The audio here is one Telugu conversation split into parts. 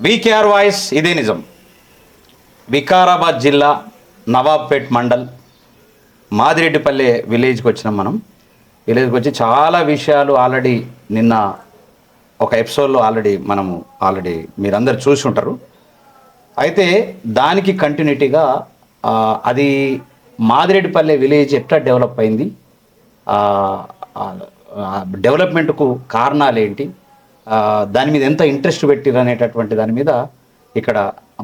వికేఆర్ వాయిస్ ఇదే నిజం. వికారాబాద్ జిల్లా నవాబ్పేట్ మండల్ మాదిరెడ్డిపల్లె విలేజ్కి వచ్చినాం. మనం విలేజ్కి వచ్చి చాలా విషయాలు ఆల్రెడీ నిన్న ఒక ఎపిసోడ్లో ఆల్రెడీ మీరందరూ చూసి ఉంటారు. అయితే దానికి కంటిన్యూటీగా అది మాదిరెడ్డిపల్లె విలేజ్ ఎట్లా డెవలప్ అయింది, డెవలప్మెంట్కు కారణాలు ఏంటి, దాని మీద ఎంత ఇంట్రెస్ట్ పెట్టిరు అనేటటువంటి దాని మీద ఇక్కడ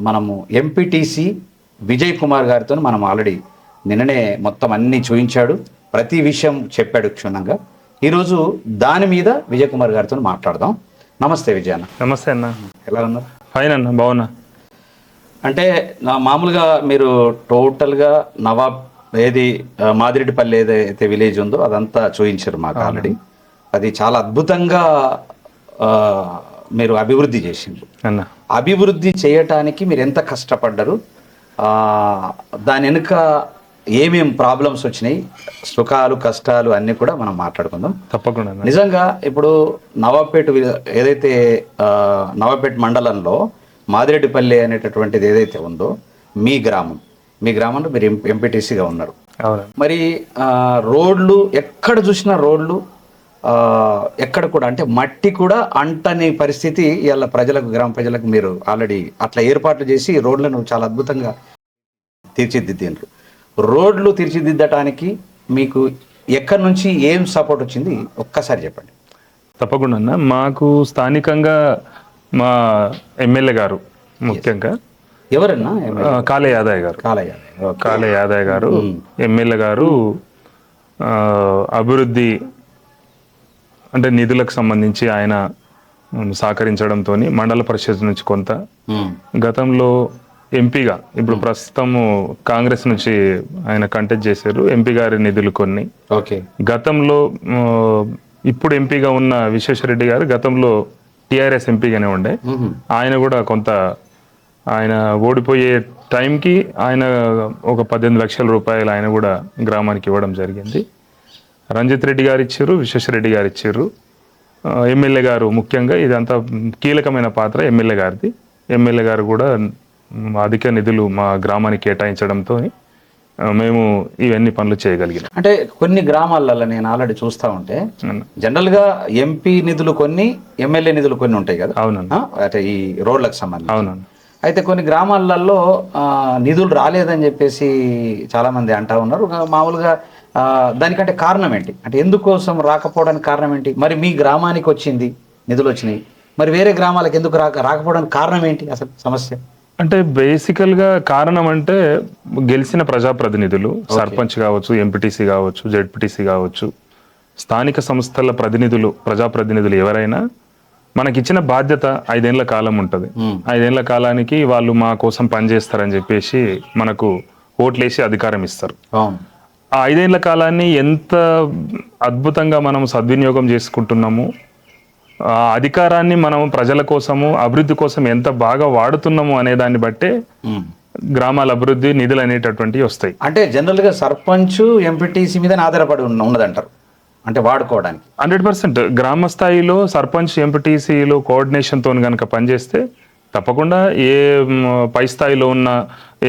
మనము ఎంపీటీసీ విజయ్ కుమార్ గారితో మనం ఆల్రెడీ నిన్ననే మొత్తం అన్నీ చూపించాడు, ప్రతి విషయం చెప్పాడు క్షుణ్ణంగా. ఈరోజు దాని మీద విజయ్ కుమార్ గారితో మాట్లాడదాం. నమస్తే విజయ్ అన్న. నమస్తే అన్న, ఎలా ఉన్నారు? ఫైన్ అన్న, బాగున్నా. అంటే మామూలుగా మీరు టోటల్గా నవాబ్ మాదిరెడ్డిపల్లి ఏదైతే విలేజ్ ఉందో అదంతా చూపించారు మాకు ఆల్రెడీ. అది చాలా అద్భుతంగా మీరు అభివృద్ధి చేసిండ్రు. అభివృద్ధి చేయటానికి మీరు ఎంత కష్టపడ్డారు, దాని వెనుక ఏమేం ప్రాబ్లమ్స్ వచ్చినాయి, సుఖాలు కష్టాలు అన్నీ కూడా మనం మాట్లాడుకుందాం తప్పకుండా. నిజంగా ఇప్పుడు నవాబ్పేట్ మండలంలో మాదిరెడ్డిపల్లి అనేటటువంటిది ఏదైతే ఉందో మీ గ్రామంలో మీరు ఎంపీటీసీగా ఉన్నారు. మరి రోడ్లు ఎక్కడ చూసినా రోడ్లు ఎక్కడ కూడా అంటే మట్టి కూడా అంటని పరిస్థితి ఇవాళ గ్రామ ప్రజలకు మీరు ఆల్రెడీ అట్లా ఏర్పాట్లు చేసి రోడ్లను చాలా అద్భుతంగా తీర్చిదిద్దిండ్రు. రోడ్లు తీర్చిదిద్దటానికి మీకు ఎక్కడి నుంచి ఏం సపోర్ట్ వచ్చింది ఒక్కసారి చెప్పండి. తప్పకుండా అన్న, మాకు స్థానికంగా మా ఎమ్మెల్యే గారు, ముఖ్యంగా ఎవరన్నా కాళే యాదయ్య గారు ఎమ్మెల్యే గారు అభివృద్ధి అంటే నిధులకు సంబంధించి ఆయన సహకరించడంతో మండల పరిషత్ నుంచి కొంత, గతంలో ఎంపీగా ఇప్పుడు ప్రస్తుతము కాంగ్రెస్ నుంచి ఆయన కంటెస్ట్ చేశారు, ఎంపీ గారి నిధులు కొన్ని. గతంలో ఇప్పుడు ఎంపీగా ఉన్న విశ్వేశ్వరరెడ్డి గారు గతంలో టిఆర్ఎస్ ఎంపీగానే ఉండే, ఆయన కూడా కొంత ఆయన ఓడిపోయే టైంకి ఆయన ఒక 18 లక్షల రూపాయలు ఆయన కూడా గ్రామానికి ఇవ్వడం జరిగింది. రంజిత్ రెడ్డి గారు ఇచ్చారు, విశ్వేశ్వరరెడ్డి గారు ఇచ్చారు. ఎమ్మెల్యే గారు ముఖ్యంగా ఇదంతా కీలకమైన పాత్ర ఎమ్మెల్యే గారిది. ఎమ్మెల్యే గారు కూడా అధిక నిధులు మా గ్రామానికి కేటాయించడంతో మేము ఇవన్నీ పనులు చేయగలిగినాం. అంటే కొన్ని గ్రామాలలో నేను ఆల్రెడీ చూస్తూ ఉంటే జనరల్గా ఎంపీ నిధులు కొన్ని, ఎమ్మెల్యే నిధులు కొన్ని ఉంటాయి కదా. అవునన్నా, అంటే ఈ రోడ్లకు సంబంధించి. అవునన్నా. అయితే కొన్ని గ్రామాలలో నిధులు రాలేదని చెప్పేసి చాలామంది అంటూ ఉన్నారు. మామూలుగా దానికంటే కారణం ఏంటి, అంటే ఎందుకోసం రాకపోవడానికి కారణం ఏంటి? మరి మీ గ్రామానికి వచ్చింది, నిధులు వచ్చినాయి, మరి వేరే గ్రామాలకు ఎందుకు రాకపోవడానికి కారణం ఏంటి అసలు సమస్య? అంటే బేసికల్గా కారణం అంటే గెలిచిన ప్రజాప్రతినిధులు, సర్పంచ్ కావచ్చు, ఎంపీటీసీ కావచ్చు, జెడ్పీటీసీ కావచ్చు, స్థానిక సంస్థల ప్రజాప్రతినిధులు ఎవరైనా మనకిచ్చిన బాధ్యత 5 ఏళ్ల కాలం ఉంటుంది. 5 ఏళ్ల కాలానికి వాళ్ళు మా కోసం పనిచేస్తారని చెప్పేసి మనకు ఓట్లేసి అధికారం ఇస్తారు. ఆ 5 ఏళ్ల కాలాన్ని ఎంత అద్భుతంగా మనం సద్వినియోగం చేసుకుంటున్నాము, ఆ అధికారాన్ని మనం ప్రజల కోసము అభివృద్ధి కోసం ఎంత బాగా వాడుతున్నాము అనే దాన్ని బట్టే గ్రామాల అభివృద్ధి నిధులు అనేటటువంటివి వస్తాయి. అంటే జనరల్గా సర్పంచ్ ఎంపీటీసీ మీద ఆధారపడి ఉన్నదంటారు, అంటే వాడుకోవడానికి 100%. గ్రామ స్థాయిలో సర్పంచ్ ఎంపీటీసీలో కోఆర్డినేషన్తో కనుక పనిచేస్తే తప్పకుండా ఏ పై స్థాయిలో ఉన్న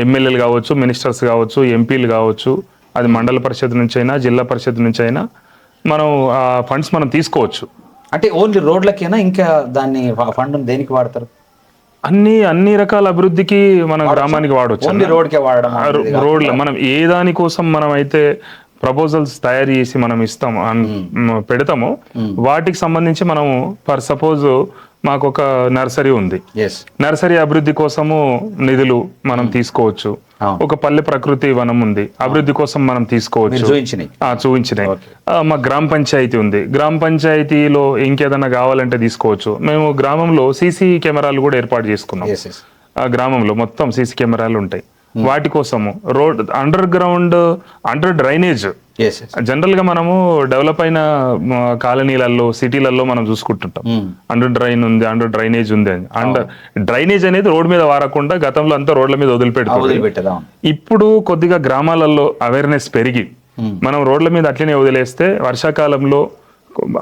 ఎమ్మెల్యేలు కావచ్చు, మినిస్టర్స్ కావచ్చు, ఎంపీలు కావచ్చు, అది మండల పరిషత్ నుంచి అయినా జిల్లా పరిషత్ నుంచి అయినా మనం ఆ ఫండ్స్ మనం తీసుకోవచ్చు. అంటే ఓన్లీ రోడ్లకైనా ఇంకా దాన్ని ఫండ్ దేనికి వాడతారు? అన్ని రకాల అభివృద్ధికి మనం గ్రామానికి వాడవచ్చు. రోడ్ల మనం ఏ దానికోసం మనం అయితే ప్రపోజల్స్ తయారు చేసి మనం పెడతామో వాటికి సంబంధించి మనము ఫర్ సపోజ్ మాకు ఒక నర్సరీ ఉంది, నర్సరీ అభివృద్ధి కోసము నిధులు మనం తీసుకోవచ్చు. ఒక పల్లె ప్రకృతి వనం ఉంది, అభివృద్ధి కోసం మనం తీసుకోవచ్చు, చూపించినాయి. మా గ్రామ పంచాయతీ ఉంది, గ్రామ పంచాయతీలో ఇంకేదైనా కావాలంటే తీసుకోవచ్చు. మేము గ్రామంలో సీసీ కెమెరాలు కూడా ఏర్పాటు చేసుకున్నాం. ఆ గ్రామంలో మొత్తం సీసీ కెమెరాలు ఉంటాయి. వాటి కోసము రోడ్, అండర్ డ్రైనేజ్. జనరల్ గా మనము డెవలప్ అయిన కాలనీలలో, సిటీలలో మనం చూసుకుంటుంటాం అండర్ డ్రైనేజ్ ఉంది అని. డ్రైనేజ్ అనేది రోడ్ మీద వారకుండా గతంలో అంతా రోడ్ల మీద వదిలిపెట్టాం. ఇప్పుడు కొద్దిగా గ్రామాలలో అవేర్నెస్ పెరిగి మనం రోడ్ల మీద అట్లనే వదిలేస్తే వర్షాకాలంలో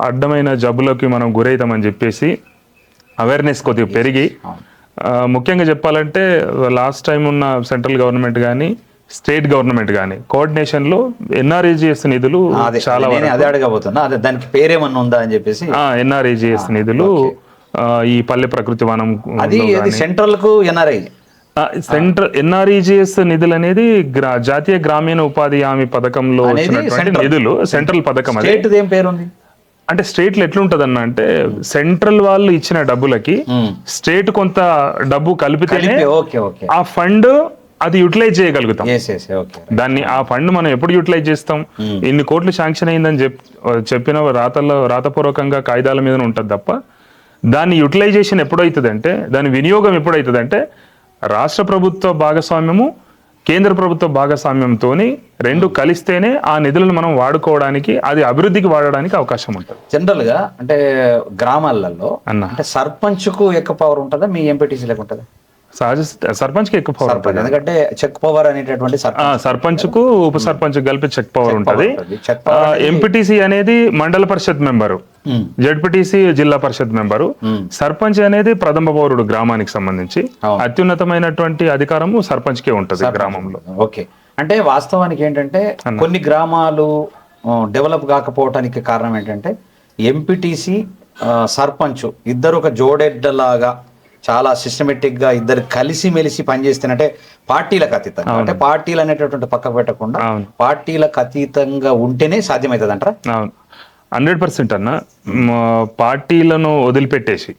అడ్డమైన జబ్బులకి మనం గురవుతామని చెప్పేసి అవేర్నెస్ కొద్దిగా పెరిగి ముఖ్యంగా చెప్పాలంటే లాస్ట్ టైం ఉన్న సెంట్రల్ గవర్నమెంట్ కానీ స్టేట్ గవర్నమెంట్ కానీ కోఆర్డినేషన్ లో ఎన్ఆర్ఈజిఎస్ నిధులు చాలా అదే అడగబోతున్నా, అదే దానికి పేరేమన్నా ఉందా అని చెప్పేసి. ఎన్ఆర్ఈజిఎస్ నిధులు ఈ పల్లె ప్రకృతి వనం అది సెంట్రల్ కు ఎన్ఆర్ఐ ఎన్ఆర్ఈజిఎస్ నిధులు అనేది జాతీయ గ్రామీణ ఉపాధి హామీ పథకంలో వచ్చినటువంటి నిధులు, సెంట్రల్ పథకం. అది ఏం పేరు ఉంది అంటే స్టేట్ లో ఎట్లుంటది అన్న అంటే సెంట్రల్ వాళ్ళు ఇచ్చిన డబ్బులకి స్టేట్ కొంత డబ్బు కలిపితేనే ఆ ఫండ్ అది యూటిలైజ్ చేయగలుగుతాం. దాన్ని ఆ ఫండ్ మనం ఎప్పుడు యూటిలైజ్ చేస్తాం, ఇన్ని కోట్లు శాంక్షన్ అయిందని చెప్పిన రాతపూర్వకంగా కాగితాల మీద ఉంటది తప్ప దాని యూటిలైజేషన్ ఎప్పుడైతుంది అంటే, దాని వినియోగం ఎప్పుడైతుంది అంటే రాష్ట్ర ప్రభుత్వ భాగస్వామ్యము కేంద్ర ప్రభుత్వ భాగస్వామ్యంతో రెండు కలిస్తేనే ఆ నిధులను మనం వాడుకోవడానికి, అది అభివృద్ధికి వాడడానికి అవకాశం ఉంటుంది. జనరల్ గా అంటే గ్రామాలలో అంటే సర్పంచ్ కు ఎక్కువ పవర్ ఉంటుందా, మీ ఎంపీటీసీ లేక ఉంటుందా? సర్పంచ్ కి ఎక్కువ పవర్ ఉంటుంది, ఎందుకంటే చెక్ పవర్ అనేటటువంటి సర్పంచ్ కు ఉప సర్పంచ్ కలిపి చెక్ పవర్ ఉంటుంది. ఎంపీటీసీ అనేది మండల పరిషత్ మెంబరు, జడ్పీటీసీ జిల్లా పరిషత్ మెంబరు, సర్పంచ్ అనేది ప్రథమ పౌరుడు గ్రామానికి సంబంధించి. అత్యున్నతమైనటువంటి అధికారము సర్పంచ్ కే ఉంటుంది గ్రామంలో. ఓకే, అంటే వాస్తవానికి ఏంటంటే కొన్ని గ్రామాలు డెవలప్ కాకపోవటానికి కారణం ఏంటంటే ఎంపీటీసీ సర్పంచ్ ఇద్దరు ఒక జోడెడ్డలాగా చాలా సిస్టమేటిక్ గా ఇద్దరు కలిసి మెలిసి పనిచేస్తున్నట్టే, పార్టీలకు అతీతంగా, అంటే పార్టీలు అనేటటువంటి పక్కకు పెట్టకుండా పార్టీలకు అతీతంగా ఉంటేనే సాధ్యమవుతుంది అంటారా? 100% అన్న. పార్టీలను వదిలిపెట్టేసి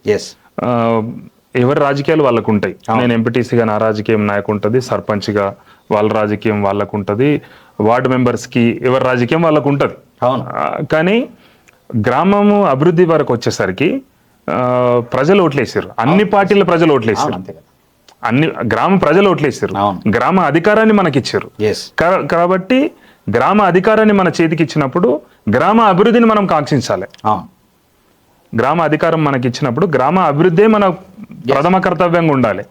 ఎవరి రాజకీయాలు వాళ్ళకు ఉంటాయి. నేను ఎంపీటీసీగా నా రాజకీయం నాకు ఉంటుంది, సర్పంచ్గా వాళ్ళ రాజకీయం వాళ్ళకు ఉంటుంది, వార్డు మెంబర్స్ కి ఎవరి రాజకీయం వాళ్ళకు ఉంటుంది. కానీ గ్రామము అభివృద్ధి వరకు వచ్చేసరికి ప్రజలు ఓట్లేసారు, అన్ని పార్టీల ప్రజలు ఓట్లేసారు, అన్ని గ్రామ ప్రజలు ఓట్లేసారు, గ్రామ అధికారాన్ని మనకి ఇచ్చారు. కాబట్టి గ్రామ అధికారాన్ని మన చేతికి ఇచ్చినప్పుడు గ్రామ అభివృద్ధిని మనం కాంక్షించాలి. గ్రామ అధికారం మనకి ఇచ్చినప్పుడు గ్రామ అభివృద్ధే మన ప్రథమ కర్తవ్యంగా ఉండాలి.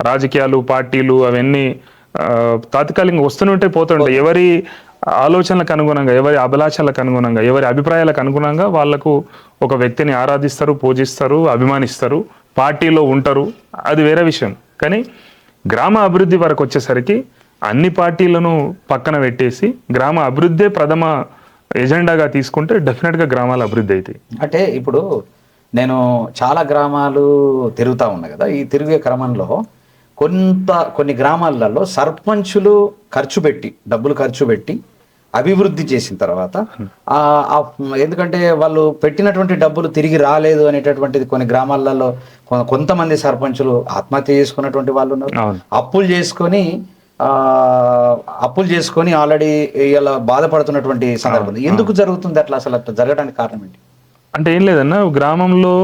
రాజకీయాలు పార్టీలు అవన్నీ తాత్కాలికంగా వస్తుంటే పోతుంటాయి. ఎవరి ఆలోచనలకు అనుగుణంగా, ఎవరి అభిలాషలకు అనుగుణంగా, ఎవరి అభిప్రాయాలకు అనుగుణంగా వాళ్లకు ఒక వ్యక్తిని ఆరాధిస్తారు, పూజిస్తారు, అభిమానిస్తారు, పార్టీలో ఉంటారు, అది వేరే విషయం. కానీ గ్రామ అభివృద్ధి వరకు వచ్చేసరికి అన్ని పార్టీలను పక్కన పెట్టేసి గ్రామ అభివృద్ధే ప్రథమ ఎజెండాగా తీసుకుంటే డెఫినెట్గా గ్రామాల అభివృద్ధి అవుతాయి. అంటే ఇప్పుడు నేను చాలా గ్రామాలు తిరుగుతా ఉన్నా కదా, ఈ తిరిగే క్రమంలో కొన్ని గ్రామాలలో సర్పంచులు డబ్బులు ఖర్చు పెట్టి అభివృద్ధి చేసిన తర్వాత ఎందుకంటే వాళ్ళు పెట్టినటువంటి డబ్బులు తిరిగి రాలేదు అనేటటువంటిది కొన్ని గ్రామాలలో కొంతమంది సర్పంచులు ఆత్మహత్య చేసుకున్నటువంటి వాళ్ళు ఉన్నారు. అప్పులు చేసుకొని ఆల్రెడీ ఇలా బాధపడుతున్నటువంటి సందర్భం ఎందుకు జరుగుతుంది అట్లా? అసలు అట్లా జరగడానికి కారణం ఏంటి? అంటే ఏం లేదన్న, గ్రామంలో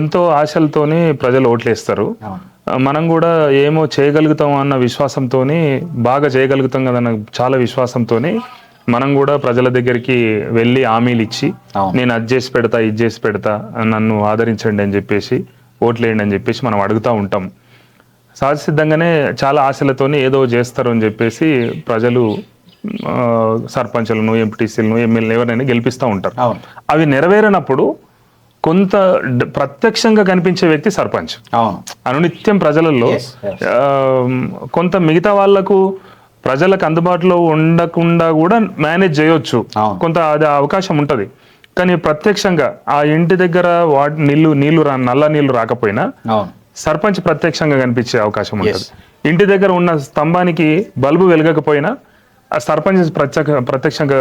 ఎంతో ఆశలతోని ప్రజలు ఓట్లేస్తారు. మనం కూడా ఏమో చేయగలుగుతాం అన్న విశ్వాసంతో, బాగా చేయగలుగుతాం కదన్న చాలా విశ్వాసంతో మనం కూడా ప్రజల దగ్గరికి వెళ్ళి హామీలు ఇచ్చి నేను అది చేసి పెడతా, ఇది చేసి పెడతా, నన్ను ఆదరించండి అని చెప్పేసి, ఓట్లేయండి అని చెప్పేసి మనం అడుగుతూ ఉంటాం. సహజసిద్ధంగానే చాలా ఆశలతోని ఏదో చేస్తారు అని చెప్పేసి ప్రజలు సర్పంచులను, ఎంపీటీసీలను, ఎమ్మెల్యేలను ఎవరైనా గెలిపిస్తూ ఉంటారు. అవి నెరవేరినప్పుడు కొంత ప్రత్యక్షంగా కనిపించే వ్యక్తి సర్పంచ్. అనునిత్యం ప్రజలలో కొంత మిగతా వాళ్లకు ప్రజలకు అందుబాటులో ఉండకుండా కూడా మేనేజ్ చేయొచ్చు, కొంత అది అవకాశం ఉంటది. కానీ ప్రత్యక్షంగా ఆ ఇంటి దగ్గర నల్ల నీళ్లు రాకపోయినా సర్పంచ్ ప్రత్యక్షంగా కనిపించే అవకాశం ఉంటుంది. ఇంటి దగ్గర ఉన్న స్తంభానికి బల్బు వెలగకపోయినా ఆ సర్పంచ్ ప్రత్యక్షంగా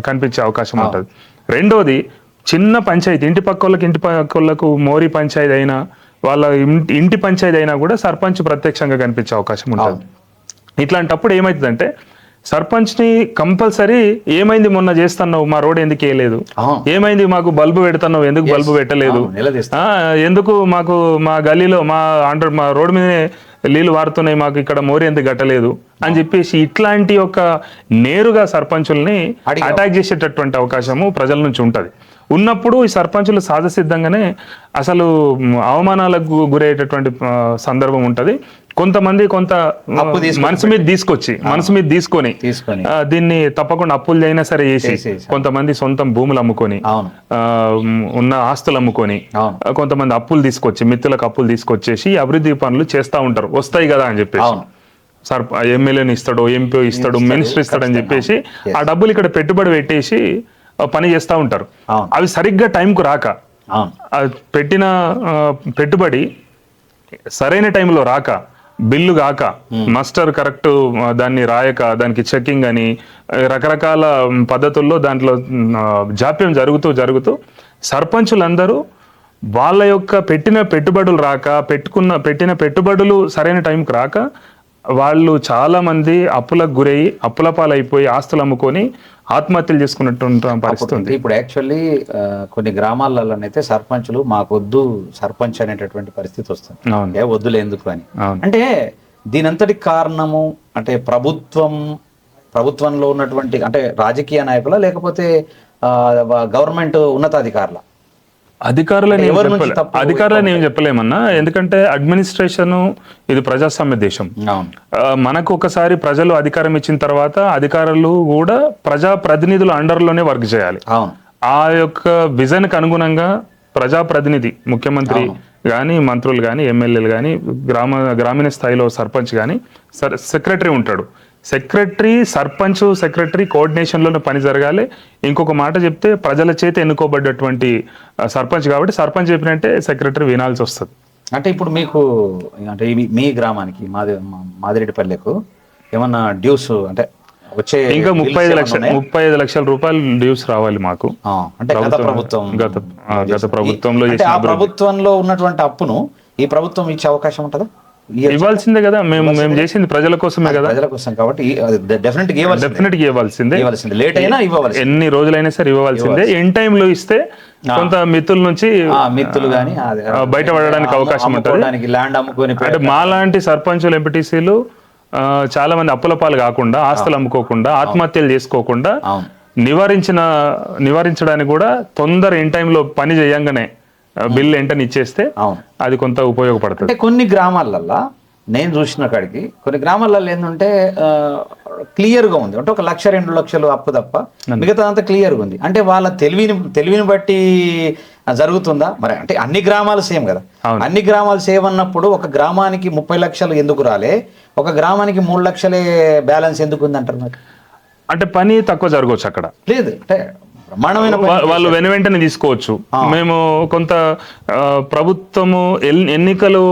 కనిపించే అవకాశం ఉంటుంది. రెండోది, చిన్న పంచాయతీ, ఇంటి పక్కోళ్ళకు మోరీ పంచాయతీ అయినా, వాళ్ళ ఇంటి పంచాయతీ అయినా కూడా సర్పంచ్ ప్రత్యక్షంగా కనిపించే అవకాశం ఉంటుంది. ఇట్లాంటప్పుడు ఏమవుతుందంటే సర్పంచ్ని కంపల్సరీ ఏమైంది మొన్న చేస్తున్నావు, మా రోడ్ ఎందుకు వేయలేదు, ఏమైంది మాకు బల్బు పెడుతున్నావు, ఎందుకు బల్బు పెట్టలేదు, ఎందుకు మాకు మా గల్లీలో మా రోడ్డు మీదనే నీళ్లు వారుతున్నాయి, మాకు ఇక్కడ మోరి ఎందుకు గట్టలేదు అని చెప్పేసి ఇట్లాంటి ఒక నేరుగా సర్పంచుల్ని అటాక్ చేసేటటువంటి అవకాశము ప్రజల నుంచి ఉంటది. ఉన్నప్పుడు ఈ సర్పంచులు సహజసిద్ధంగానే అసలు అవమానాలకు గురయ్యేటటువంటి సందర్భం ఉంటది. కొంతమంది కొంత మనసు మీద తీసుకొని దీన్ని తప్పకుండా అప్పులు అయినా సరే చేసి కొంతమంది సొంతం భూములు అమ్ముకొని ఉన్న ఆస్తులు అమ్ముకొని కొంతమంది అప్పులు తీసుకొచ్చి మిత్రులకు అప్పులు తీసుకొచ్చేసి అభివృద్ధి పనులు చేస్తా ఉంటారు, వస్తాయి కదా అని చెప్పేసి. ఎమ్మెల్యేని ఇస్తాడు, ఎంపీ ఇస్తాడు, మినిస్టర్ ఇస్తాడు అని చెప్పేసి ఆ డబ్బులు ఇక్కడ పెట్టుబడి పెట్టేసి పని చేస్తూ ఉంటారు. అవి సరిగ్గా టైంకు రాక, పెట్టిన పెట్టుబడి సరైన టైంలో రాక, బిల్లు కాక, మాస్టర్ కరెక్ట్ దాన్ని రాయక, దానికి చెక్కింగ్ అని రకరకాల పద్ధతుల్లో దాంట్లో జాప్యం జరుగుతూ సర్పంచులందరూ వాళ్ళ యొక్క పెట్టిన పెట్టుబడులు రాక, పెట్టిన పెట్టుబడులు సరైన టైంకి రాక వాళ్ళు చాలా మంది అప్పులకు గురయ్యి అప్పుల పాలైపోయి ఆస్తులు అమ్ముకొని ఆత్మహత్యలు చేసుకున్నట్టు పరిస్థితి ఉంది. ఇప్పుడు యాక్చువల్లీ కొన్ని గ్రామాలలోనైతే సర్పంచులు మాకొద్దు సర్పంచ్ అనేటటువంటి పరిస్థితి వస్తుంది, వద్దులే ఎందుకు అని. అంటే దీనంతటి కారణము అంటే ప్రభుత్వంలో ఉన్నటువంటి అంటే రాజకీయ నాయకుల లేకపోతే గవర్నమెంట్ ఉన్నతాధికారుల? అధికారులని ఏం చెప్పలేమన్నా, ఎందుకంటే అడ్మినిస్ట్రేషన్ ఇది ప్రజాస్వామ్య దేశం. మనకు ఒకసారి ప్రజలు అధికారం ఇచ్చిన తర్వాత అధికారులు కూడా ప్రజా ప్రతినిధుల అండర్లోనే వర్క్ చేయాలి. ఆ యొక్క విజన్ కి అనుగుణంగా ప్రజాప్రతినిధి, ముఖ్యమంత్రి కానీ, మంత్రులు కానీ, ఎమ్మెల్యేలు కానీ, గ్రామీణ స్థాయిలో సర్పంచ్ కానీ, సెక్రటరీ ఉంటాడు. సర్పంచ్ సెక్రటరీ కోఆర్డినేషన్లోనే పని జరగాలి. ఇంకొక మాట చెప్తే ప్రజల చేత ఎన్నుకోబడ్డటువంటి సర్పంచ్ కాబట్టి సర్పంచ్ చెప్పినట్టే సెక్రటరీ వినాల్సి వస్తుంది. అంటే ఇప్పుడు మీకు అంటే మీ గ్రామానికి మాదిరెడ్డిపల్లెకు ఏమన్నా డ్యూస్ అంటే వచ్చే ఇంకా 35 లక్షల రూపాయలు డ్యూస్ రావాలి మాకు. అంటే గత ప్రభుత్వంలో ప్రభుత్వంలో ఉన్నటువంటి అప్పును ఈ ప్రభుత్వం ఇచ్చే అవకాశం ఉంటుందా? ఇవ్వాల్సిందే కదా, మేము చేసింది ప్రజల కోసమే కదా, ప్రజల కోసం కాబట్టి డెఫినెట్ గా ఇవ్వాల్సిందే. లేట్ అయినా ఇవ్వాల్సిందే, ఎన్ని రోజులైనా సరే ఇవ్వాల్సిందే. ఎన్ టైమ్ లో ఇస్తే కొంత మిత్తుల నుంచి గానీ బయటపడడానికి అవకాశం ఉంటుంది. ల్యాండ్ అమ్ముకొని అంటే మాలాంటి సర్పంచులు, ఎంపీటీసీలు చాలా మంది అప్పుల పాలు కాకుండా, ఆస్తులు అమ్ముకోకుండా, ఆత్మహత్యలు చేసుకోకుండా నివారించడానికి కూడా తొందర ఎన్ టైమ్ లో పని చేయంగానే బిల్ వెంటనే ఇచ్చేస్తే అది కొంత ఉపయోగపడుతుంది. అంటే కొన్ని గ్రామాలల్లో నేను చూసిన కాడికి కొన్ని గ్రామాలలో ఏంటంటే క్లియర్గా ఉంది, అంటే 1 లక్ష 2 లక్షలు అప్పు తప్ప మిగతా అంతా క్లియర్గా ఉంది. అంటే వాళ్ళ తెలివిని బట్టి జరుగుతుందా మరి? అంటే అన్ని గ్రామాలు సేమ్ కదా, అన్ని గ్రామాలు సేమ్ అన్నప్పుడు ఒక గ్రామానికి 30 లక్షలు ఎందుకు రాలే, ఒక గ్రామానికి 3 లక్షలే బ్యాలెన్స్ ఎందుకు ఉంది అంటారు మరి? అంటే పని తక్కువ జరగవచ్చు అక్కడ. లేదు అంటే వాళ్ళు వెంటనే తీసుకోవచ్చు. మేము కొంత ప్రభుత్వము ఎన్నికలు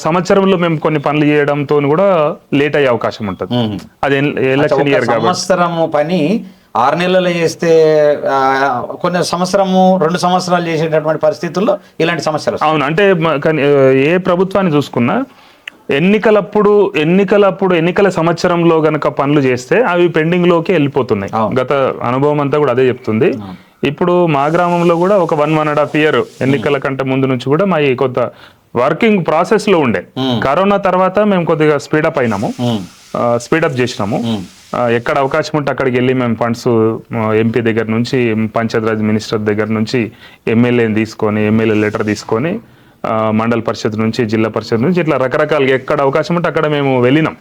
సంవత్సరంలో మేము కొన్ని పనులు చేయడంతో కూడా లేట్ అయ్యే అవకాశం ఉంటుంది. అది ఎలక్షన్ ఇయర్ కాబట్టి సంవత్సరము పని 6 నెలలు చేస్తే కొన్ని సంవత్సరము 2 సంవత్సరాలు చేసేటటువంటి పరిస్థితుల్లో ఇలాంటి సమస్యలు. అవును, అంటే ఏ ప్రభుత్వాన్ని చూసుకున్నా ఎన్నికల సంవత్సరంలో గనక పనులు చేస్తే అవి పెండింగ్ లోకి వెళ్ళిపోతున్నాయి. గత అనుభవం అంతా కూడా అదే చెప్తుంది. ఇప్పుడు మా గ్రామంలో కూడా ఒక 1.5 ఇయర్ ఎన్నికల కంటే ముందు నుంచి కూడా మా కొంత వర్కింగ్ ప్రాసెస్ లో ఉండే. కరోనా తర్వాత మేము కొద్దిగా స్పీడప్ చేసినాము. ఎక్కడ అవకాశం ఉంటే అక్కడికి వెళ్ళి మేము ఫండ్స్ ఎంపీ దగ్గర నుంచి, పంచాయతీరాజ్ మినిస్టర్ దగ్గర నుంచి, ఎమ్మెల్యేని తీసుకొని, ఎమ్మెల్యే లెటర్ తీసుకొని, మండల పరిషత్ నుంచి, జిల్లా పరిషత్ నుంచి, ఇట్లా రకరకాలుగా ఎక్కడ అవకాశం ఉంటే అక్కడ మేము వెళ్ళినాం.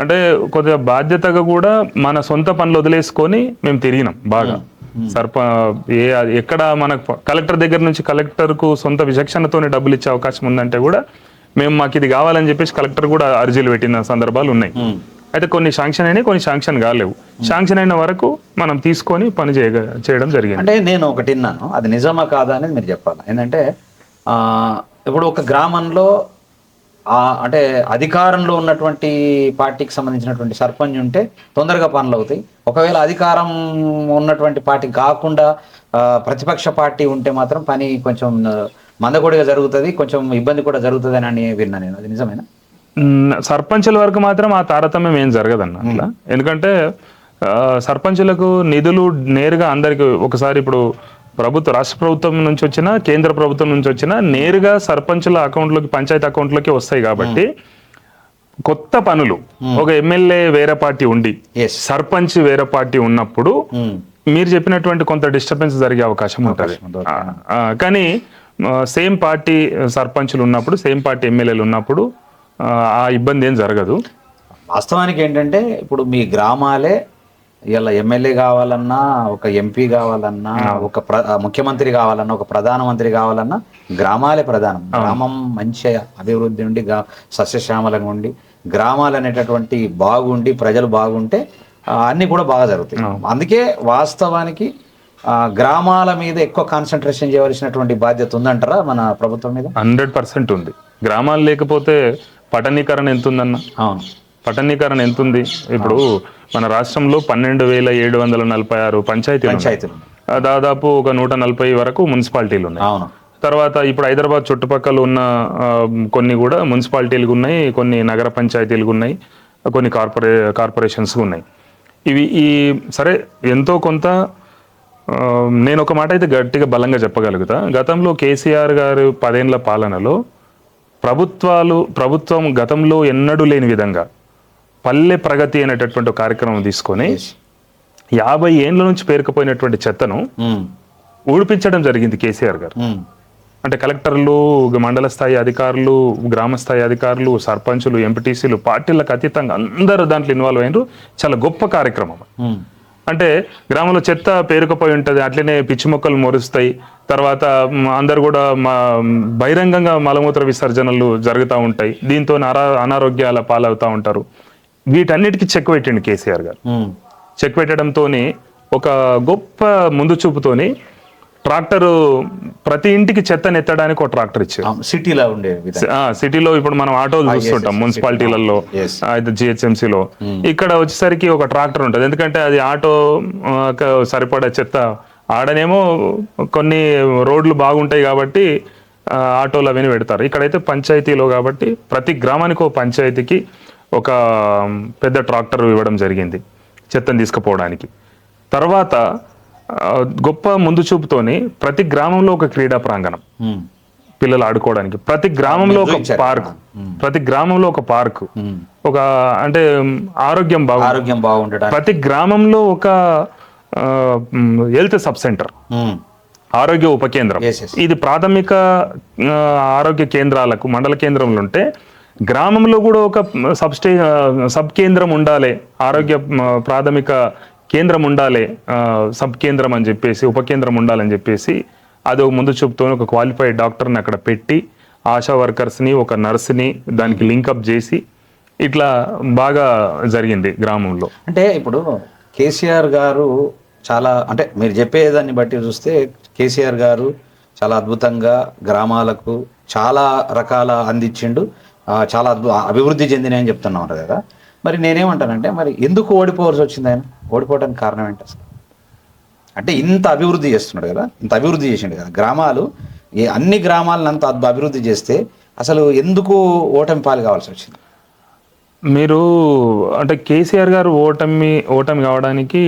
అంటే కొద్దిగా బాధ్యతగా కూడా మన సొంత పనులు వదిలేసుకొని మేము తిరిగినాం బాగా. ఎక్కడ మనకు కలెక్టర్ దగ్గర నుంచి కలెక్టర్ కు సొంత విచక్షణతోనే డబ్బులు ఇచ్చే అవకాశం ఉందంటే కూడా మేము మాకు ఇది కావాలని చెప్పేసి కలెక్టర్ కూడా అర్జీలు పెట్టిన సందర్భాలు ఉన్నాయి. అయితే కొన్ని శాంక్షన్ అయినాయి, కొన్ని శాంక్షన్ కాలేవు. శాంక్షన్ అయిన వరకు మనం తీసుకొని పని చేయడం జరిగింది. అంటే నేను ఒకటి విన్నాను, అది నిజమా కాదా అనేది మీరు చెప్పాలి. ఏంటంటే ఇప్పుడు ఒక గ్రామంలో అంటే అధికారంలో ఉన్నటువంటి పార్టీకి సంబంధించినటువంటి సర్పంచ్ ఉంటే తొందరగా పనులు అవుతాయి. ఒకవేళ అధికారం ఉన్నటువంటి పార్టీ కాకుండా ప్రతిపక్ష పార్టీ ఉంటే మాత్రం పని కొంచెం మందకొడిగా జరుగుతుంది, కొంచెం ఇబ్బంది కూడా జరుగుతుంది అని విన్నా నేను. అది నిజమేనా? సర్పంచుల వరకు మాత్రం ఆ తారతమ్యం ఏం జరగదన్న అట్లా. ఎందుకంటే సర్పంచులకు నిధులు నేరుగా అందరికి ఒకసారి ఇప్పుడు రాష్ట్ర ప్రభుత్వం నుంచి వచ్చినా, కేంద్ర ప్రభుత్వం నుంచి వచ్చినా నేరుగా సర్పంచుల అకౌంట్లోకి, పంచాయతీ అకౌంట్లోకి వస్తాయి. కాబట్టి కొత్త పనులు ఒక ఎమ్మెల్యే వేరే పార్టీ ఉండి సర్పంచ్ వేరే పార్టీ ఉన్నప్పుడు మీరు చెప్పినటువంటి కొంత డిస్టర్బెన్స్ జరిగే అవకాశం ఉంటుంది. కానీ సేమ్ పార్టీ సర్పంచులు ఉన్నప్పుడు, సేమ్ పార్టీ ఎమ్మెల్యేలు ఉన్నప్పుడు ఆ ఇబ్బంది ఏం జరగదు. వాస్తవానికి ఏంటంటే ఇప్పుడు మీ గ్రామాలే ఇలా ఎమ్మెల్యే కావాలన్నా, ఒక ఎంపీ కావాలన్నా, ఒక ముఖ్యమంత్రి కావాలన్నా, ఒక ప్రధానమంత్రి కావాలన్నా గ్రామాలే ప్రధానం. గ్రామం మంచి అభివృద్ధి ఉండి సస్యశ్యామలంగా ఉండి గ్రామాలు అనేటటువంటి బాగుండి ప్రజలు బాగుంటే అన్నీ కూడా బాగా జరుగుతాయి. అందుకే వాస్తవానికి గ్రామాల మీద ఎక్కువ కాన్సన్ట్రేషన్ చేయవలసినటువంటి బాధ్యత ఉందంటారా మన ప్రభుత్వం మీద? 100% ఉంది. గ్రామాలు లేకపోతే పట్టణీకరణ ఎంత ఉందన్న? అవును, పట్టణీకరణ ఎంత ఉంది? ఇప్పుడు మన రాష్ట్రంలో 12,746 పంచాయతీలు, దాదాపు ఒక 140 వరకు మున్సిపాలిటీలు ఉన్నాయి. అవును. తర్వాత ఇప్పుడు హైదరాబాద్ చుట్టుపక్కల ఉన్న కొన్ని కూడా మున్సిపాలిటీలు ఉన్నాయి, కొన్ని నగర పంచాయతీలు ఉన్నాయి, కొన్ని కార్పొరేషన్స్ ఉన్నాయి. ఈ సరే ఎంతో కొంత నేను ఒక మాట అయితే గట్టిగా బలంగా చెప్పగలుగుతా. గతంలో కేసీఆర్ గారు 10 ఏళ్ల పాలనలో ప్రభుత్వం గతంలో ఎన్నడూ లేని విధంగా పల్లె ప్రగతి అనేటటువంటి కార్యక్రమం తీసుకొని 50 ఏళ్ళ నుంచి పేరుకుపోయినటువంటి చెత్తను ఊడిపించడం జరిగింది కేసీఆర్ గారు. అంటే కలెక్టర్లు, మండల స్థాయి అధికారులు, గ్రామ స్థాయి అధికారులు, సర్పంచులు, ఎంపీటీసీలు, పార్టీలకు అతీతంగా అందరూ దాంట్లో ఇన్వాల్వ్ అయినారు. చాలా గొప్ప కార్యక్రమం. అంటే గ్రామంలో చెత్త పేరుకుపోయి ఉంటుంది, అట్లనే పిచ్చి మొక్కలు మొరుస్తాయి. తర్వాత అందరు కూడా బహిరంగంగా మలమూత్ర విసర్జనలు జరుగుతూ ఉంటాయి. దీంతో అనారోగ్యాల పాలవుతూ ఉంటారు. వీటన్నిటికీ చెక్ పెట్టిండు కేసీఆర్ గారు. చెక్ పెట్టడంతో ఒక గొప్ప ముందు చూపుతోని ట్రాక్టర్ ప్రతి ఇంటికి చెత్తను ఎత్తడానికి ఒక ట్రాక్టర్ ఇచ్చారు. సిటీలో ఇప్పుడు మనం ఆటోలు చూస్తుంటాం మున్సిపాలిటీలలో, జిహెచ్ఎంసీలో. ఇక్కడ వచ్చేసరికి ఒక ట్రాక్టర్ ఉంటుంది. ఎందుకంటే అది ఆటో సరిపడా చెత్త ఆడనేమో కొన్ని రోడ్లు బాగుంటాయి కాబట్టి ఆటోలు అవన్నీ పెడతారు. ఇక్కడైతే పంచాయతీలో కాబట్టి ప్రతి గ్రామానికి ఒక పంచాయతీకి ఒక పెద్ద ట్రాక్టర్ ఇవ్వడం జరిగింది చెత్తను తీసుకుపోవడానికి. తర్వాత గొప్ప ముందు చూపుతోని ప్రతి గ్రామంలో ఒక క్రీడా ప్రాంగణం పిల్లలు ఆడుకోవడానికి, ప్రతి గ్రామంలో ఒక పార్క్, ఒక అంటే ఆరోగ్యం బాగుండడం, ప్రతి గ్రామంలో ఒక హెల్త్ సబ్ సెంటర్, ఆరోగ్య ఉప కేంద్రం. ఇది ప్రాథమిక ఆరోగ్య కేంద్రాలకు మండల కేంద్రంలో ఉంటే గ్రామంలో కూడా ఒక సబ్ కేంద్రం ఉండాలి, ఆరోగ్య ప్రాథమిక కేంద్రం ఉండాలి, సబ్ కేంద్రం అని చెప్పేసి, ఉప కేంద్రం ఉండాలని చెప్పేసి అది ముందు చూపుతో ఒక క్వాలిఫైడ్ డాక్టర్ని అక్కడ పెట్టి, ఆశా వర్కర్స్ని, ఒక నర్స్ని దానికి లింకప్ చేసి ఇట్లా బాగా జరిగింది గ్రామంలో. అంటే ఇప్పుడు కేసీఆర్ గారు చాలా, అంటే మీరు చెప్పేదాన్ని బట్టి చూస్తే కేసీఆర్ గారు చాలా అద్భుతంగా గ్రామాలకు చాలా రకాల అందించిండు, చాలా అభివృద్ధి చెందినాయి అని చెప్తున్నాం కదా. మరి నేనేమంటానంటే మరి ఎందుకు ఓడిపోవాల్సి వచ్చింది ఆయన? ఓడిపోవడానికి కారణం ఏంటి అసలు? అంటే ఇంత అభివృద్ధి చేస్తున్నాడు కదా, ఇంత అభివృద్ధి చేసిండు కదా, గ్రామాలు అన్ని గ్రామాలను అంత అభివృద్ధి చేస్తే అసలు ఎందుకు ఓటమి పాలు కావాల్సి వచ్చింది? మీరు అంటే కేసీఆర్ గారు ఓటమి కావడానికి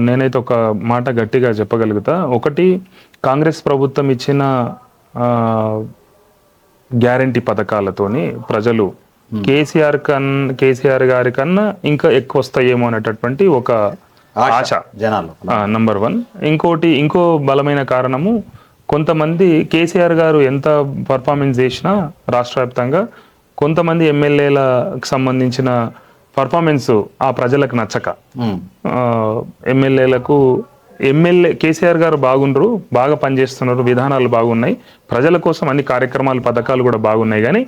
నేనైతే ఒక మాట గట్టిగా చెప్పగలుగుతా. ఒకటి, కాంగ్రెస్ ప్రభుత్వం ఇచ్చిన గ్యారంటీ పథకాలతోని ప్రజలు కేసీఆర్ గారి కన్నా ఇంకా ఎక్కువ వస్తాయేమో అనేటటువంటి ఒక ఆశ జనాలు, నంబర్ 1. ఇంకో బలమైన కారణము, కొంతమంది కేసీఆర్ గారు ఎంత పర్ఫార్మెన్స్ చేసినా రాష్ట్ర వ్యాప్తంగా కొంతమంది ఎమ్మెల్యేలకు సంబంధించిన పర్ఫార్మెన్స్ ఆ ప్రజలకు నచ్చక, ఎమ్మెల్యే కేసీఆర్ గారు బాగుండ్రు, బాగా పనిచేస్తున్నారు, విధానాలు బాగున్నాయి, ప్రజల కోసం అన్ని కార్యక్రమాలు పథకాలు కూడా బాగున్నాయి, కానీ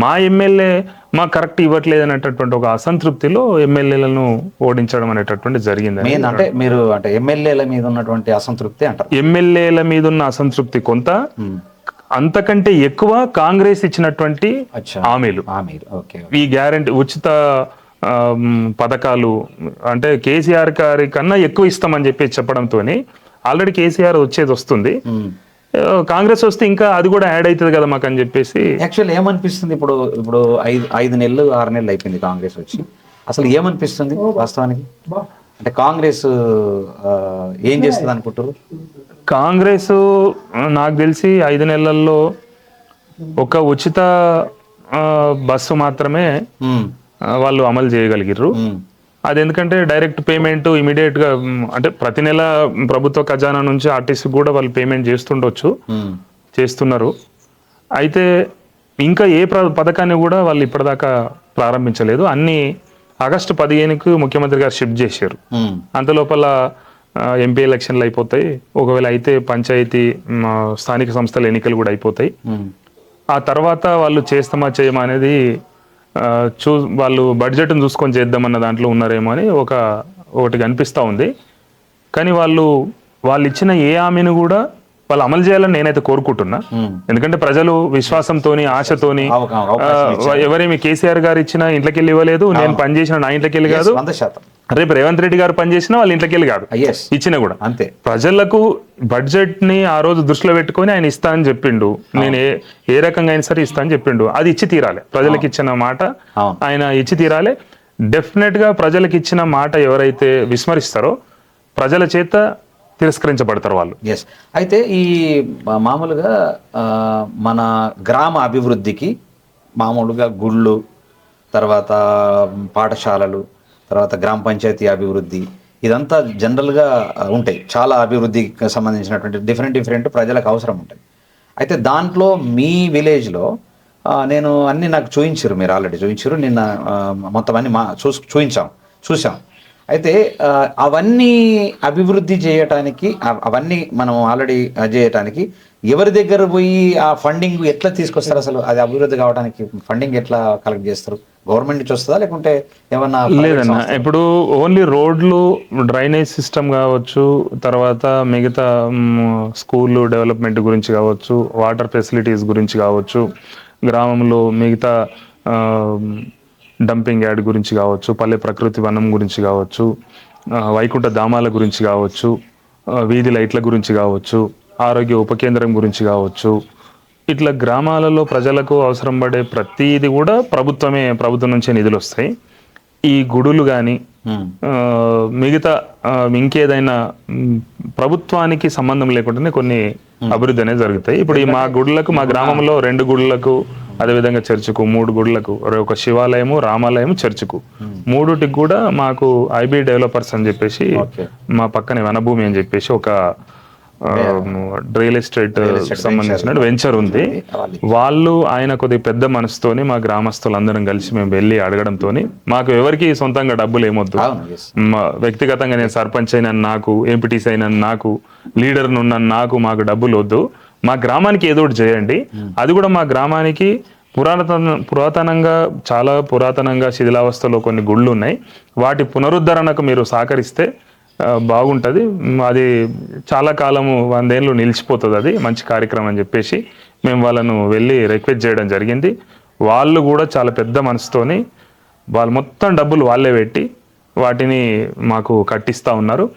మా ఎమ్మెల్యే మా కరెక్ట్ ఇవ్వట్లేదు అనేటటువంటి ఒక అసంతృప్తిలో ఎమ్మెల్యేలను ఓడించడం అనేటటువంటి జరిగింది. అంటే మీరు అంటే ఎమ్మెల్యేల మీద ఉన్నటువంటి అసంతృప్తి అంటారు? ఎమ్మెల్యేల మీద ఉన్న అసంతృప్తి కొంత, అంతకంటే ఎక్కువ కాంగ్రెస్ ఇచ్చినటువంటి హామీలు, ఈ గ్యారెంటీ ఉచిత పథకాలు, అంటే కేసీఆర్ గారి కన్నా ఎక్కువ ఇస్తామని చెప్పి చెప్పడంతో ఆల్రెడీ కేసీఆర్ వచ్చేది వస్తుంది, కాంగ్రెస్ వస్తే ఇంకా అది కూడా యాడ్ అవుతుంది కదా మాకు అని చెప్పేసి. యాక్చువల్ ఏమనిపిస్తుంది, ఇప్పుడు 5 నెలలు 6 నెలలు అయిపోయింది కాంగ్రెస్ వచ్చి, అసలు ఏమనిపిస్తుంది వాస్తవానికి? అంటే కాంగ్రెస్ ఏం చేస్తుంది అనుకుంటారు? కాంగ్రెస్ నాకు తెలిసి 5 నెలల్లో ఒక ఉచిత బస్సు మాత్రమే వాళ్ళు అమలు చేయగలిగిర్రు. అది ఎందుకంటే డైరెక్ట్ పేమెంట్ ఇమీడియట్గా అంటే ప్రతి నెల ప్రభుత్వ ఖజానా నుంచి ఆర్టీసీ కూడా వాళ్ళు పేమెంట్ చేస్తుండొచ్చు, చేస్తున్నారు. అయితే ఇంకా ఏ పథకాన్ని కూడా వాళ్ళు ఇప్పటిదాకా ప్రారంభించలేదు. అన్ని ఆగస్టు 15కు ముఖ్యమంత్రి గారు షిఫ్ట్ చేశారు. అంత లోపల ఎంపీ ఎలక్షన్లు అయిపోతాయి, ఒకవేళ అయితే పంచాయతీ స్థానిక సంస్థల ఎన్నికలు కూడా అయిపోతాయి. ఆ తర్వాత వాళ్ళు చేస్తామా చేయమా అనేది వాళ్ళు బడ్జెట్ను చూసుకొని చేద్దామన్న దాంట్లో ఉన్నారేమో అని ఒకటి కనిపిస్తూ ఉంది. కానీ వాళ్ళు ఇచ్చిన ఏ హామీని కూడా వాళ్ళు అమలు చేయాలని నేనైతే కోరుకుంటున్నా. ఎందుకంటే ప్రజలు విశ్వాసంతోని ఆశతోని ఎవరేమి కేసీఆర్ గారు ఇచ్చిన ఇంట్లోకి వెళ్ళి ఇవ్వలేదు, నేను పనిచేసిన నా ఇంట్లోకి వెళ్ళి కాదు, రేపు రేవంత్ రెడ్డి గారు పనిచేసిన వాళ్ళ ఇంట్లోకి వెళ్ళి కాదు ఇచ్చిన కూడా అంతే. ప్రజలకు బడ్జెట్ ని ఆ రోజు దృష్టిలో పెట్టుకొని ఆయన ఇస్తా అని చెప్పిండు, నేను ఏ రకంగా అయినా సరే ఇస్తా అని చెప్పిండు. అది ఇచ్చి తీరాలి. ప్రజలకు ఇచ్చిన మాట ఆయన ఇచ్చి తీరాలి. డెఫినెట్ గా ప్రజలకు ఇచ్చిన మాట ఎవరైతే విస్మరిస్తారో ప్రజల చేత తిరస్కరించబడతారు వాళ్ళు. ఎస్. అయితే ఈ మామూలుగా మన గ్రామ అభివృద్ధికి మామూలుగా గుళ్ళు, తర్వాత పాఠశాలలు, తర్వాత గ్రామ పంచాయతీ అభివృద్ధి, ఇదంతా జనరల్గా ఉంటాయి. చాలా అభివృద్ధికి సంబంధించినటువంటి డిఫరెంట్ ప్రజలకు అవసరం ఉంటాయి. అయితే దాంట్లో మీ విలేజ్లో నేను అన్నీ నాకు చూయించారు, మీరు ఆల్రెడీ చూయించారు, నిన్న మొత్తం అన్ని చూసాం. అయితే అవన్నీ అభివృద్ధి చేయటానికి, అవన్నీ మనం ఆల్రెడీ చేయటానికి ఎవరి దగ్గర పోయి ఆ ఫండింగ్ ఎట్లా తీసుకొస్తారు? అసలు అది అభివృద్ధి కావడానికి ఫండింగ్ ఎట్లా కలెక్ట్ చేస్తారు? గవర్నమెంట్ నుంచి వస్తుందా లేకుంటే ఏమన్నా? లేదన్నా, ఇప్పుడు ఓన్లీ రోడ్లు, డ్రైనేజ్ సిస్టమ్ కావచ్చు, తర్వాత మిగతా స్కూల్ డెవలప్మెంట్ గురించి కావచ్చు, వాటర్ ఫెసిలిటీస్ గురించి కావచ్చు, గ్రామంలో మిగతా డంపింగ్ యార్డ్ గురించి కావచ్చు, పల్లె ప్రకృతి వనం గురించి కావచ్చు, వైకుంఠ ధామాల గురించి కావచ్చు, వీధి లైట్ల గురించి కావచ్చు, ఆరోగ్య ఉపకేంద్రం గురించి కావచ్చు, ఇట్లా గ్రామాలలో ప్రజలకు అవసరం పడే ప్రతిది కూడా ప్రభుత్వం నుంచే నిధులు వస్తాయి. ఈ గుడులు కానీ మిగతా ఇంకేదైనా ప్రభుత్వానికి సంబంధం లేకుండానే కొన్ని అభివృద్ధి అనేది జరుగుతాయి. ఇప్పుడు మా గుడులకు, మా గ్రామంలో 2 గుడులకు, అదేవిధంగా చర్చికు 3 గుడులకు, ఒక శివాలయము, రామాలయము, చర్చికు 3టికి కూడా మాకు ఐబీ డెవలపర్స్ అని చెప్పేసి మా పక్కనే వనభూమి అని చెప్పేసి ఒక రియల్ ఎస్టేట్ సంబంధించిన వెంచర్ ఉంది. వాళ్ళు ఆయన కొద్దిగా పెద్ద మనసుతోని మా గ్రామస్తులందరం కలిసి మేము వెళ్ళి అడగడంతో, మాకు ఎవరికి సొంతంగా డబ్బులు ఏమొద్దు, వ్యక్తిగతంగా నేను సర్పంచ్ అయినా నాకు, ఎంపీటీసీ అయినా నాకు, లీడర్ నున్న నాకు, మాకు డబ్బులు వద్దు, మా గ్రామానికి ఏదో ఒకటి చేయండి. అది కూడా మా గ్రామానికి చాలా పురాతనంగా శిథిలావస్థలో కొన్ని గుళ్ళు ఉన్నాయి, వాటి పునరుద్ధరణకు మీరు సహకరిస్తే బాగుంటుంది, అది చాలా కాలము 100 ఏళ్ళు నిలిచిపోతుంది, అది మంచి కార్యక్రమం అని చెప్పేసి మేము వాళ్ళను వెళ్ళి రిక్వెస్ట్ చేయడం జరిగింది. వాళ్ళు కూడా చాలా పెద్ద మనసుతోని వాళ్ళు మొత్తం డబ్బులు వాళ్ళే పెట్టి వాటిని మాకు కట్టిస్తూ ఉన్నారు.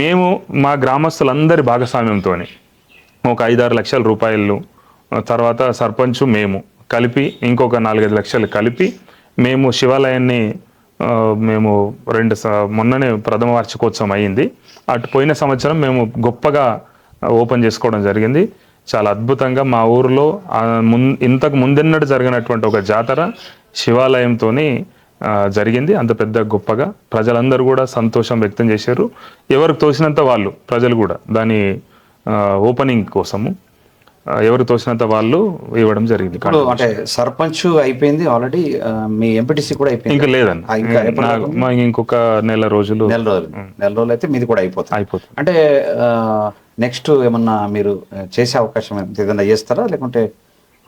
మేము మా గ్రామస్తులందరి భాగస్వామ్యంతో ఒక 5-6 లక్షల రూపాయలు, తర్వాత సర్పంచ్ మేము కలిపి ఇంకొక 4-5 లక్షలు కలిపి మేము శివాలయాన్ని మొన్ననే ప్రథమ వార్షికోత్సవం అయ్యింది, అటు పోయిన సంవత్సరం మేము గొప్పగా ఓపెన్ చేసుకోవడం జరిగింది. చాలా అద్భుతంగా మా ఊరిలో ఇంతకు ముందెన్నడు జరిగినటువంటి ఒక జాతర శివాలయంతో జరిగింది. అంత పెద్ద గొప్పగా ప్రజలందరూ కూడా సంతోషం వ్యక్తం చేశారు. ఎవరికి తోచినంత వాళ్ళు ప్రజలు కూడా దాని ఓపెనింగ్ కోసము ఎవరు తోచినంత వాళ్ళు ఇవ్వడం జరిగింది. అంటే సర్పంచ్ అయిపోయింది ఆల్రెడీ, మీ ఎంపీటీసీ కూడా అయిపోయింది? ఇంకా లేదన్న, ఇంకొక నెల రోజులు అయితే మీది కూడా అయిపోతుంది. అంటే నెక్స్ట్ ఏమన్నా మీరు చేసే అవకాశం ఏదైనా చేస్తారా, లేకుంటే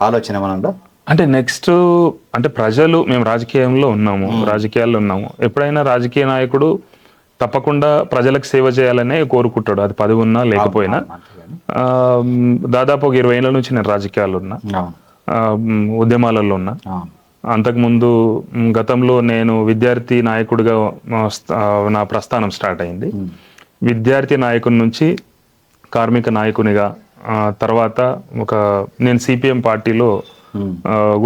ఆలోచన ఏమన్నా ఉందా? అంటే నెక్స్ట్ అంటే మేము రాజకీయాల్లో ఉన్నాము, ఎప్పుడైనా రాజకీయ నాయకుడు తప్పకుండా ప్రజలకు సేవ చేయాలనే కోరుకుంటాడు, అది పదవి ఉన్నా లేకపోయినా. దాదాపు 20 ఏళ్ళ నుంచి నేను రాజకీయాల్లో ఉన్నా, ఉద్యమాలలో ఉన్నా. అంతకుముందు గతంలో నేను విద్యార్థి నాయకుడిగా నా ప్రస్థానం స్టార్ట్ అయింది. విద్యార్థి నాయకుడి నుంచి కార్మిక నాయకునిగా, తర్వాత నేను సిపిఎం పార్టీలో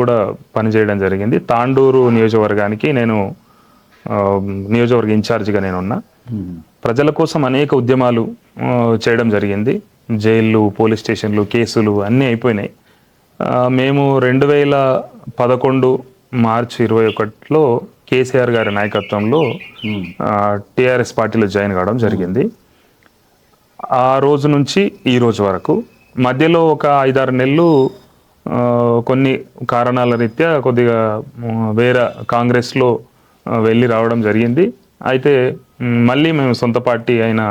కూడా పనిచేయడం జరిగింది. తాండూరు నియోజకవర్గానికి నేను నియోజకవర్గ ఇన్ఛార్జిగా నేనున్నా. ప్రజల కోసం అనేక ఉద్యమాలు చేయడం జరిగింది. జైళ్ళు, పోలీస్ స్టేషన్లు, కేసులు అన్నీ అయిపోయినాయి. మేము 2011 మార్చి 21లో కేసీఆర్ గారి నాయకత్వంలో టిఆర్ఎస్ పార్టీలో జాయిన్ కావడం జరిగింది. ఆ రోజు నుంచి ఈ రోజు వరకు మధ్యలో ఒక 5-6 నెలలు కొన్ని కారణాల రీత్యా కొద్దిగా వేరే కాంగ్రెస్లో వెళ్ళి రావడం జరిగింది. అయితే మళ్ళీ మేము సొంత పార్టీ అయిన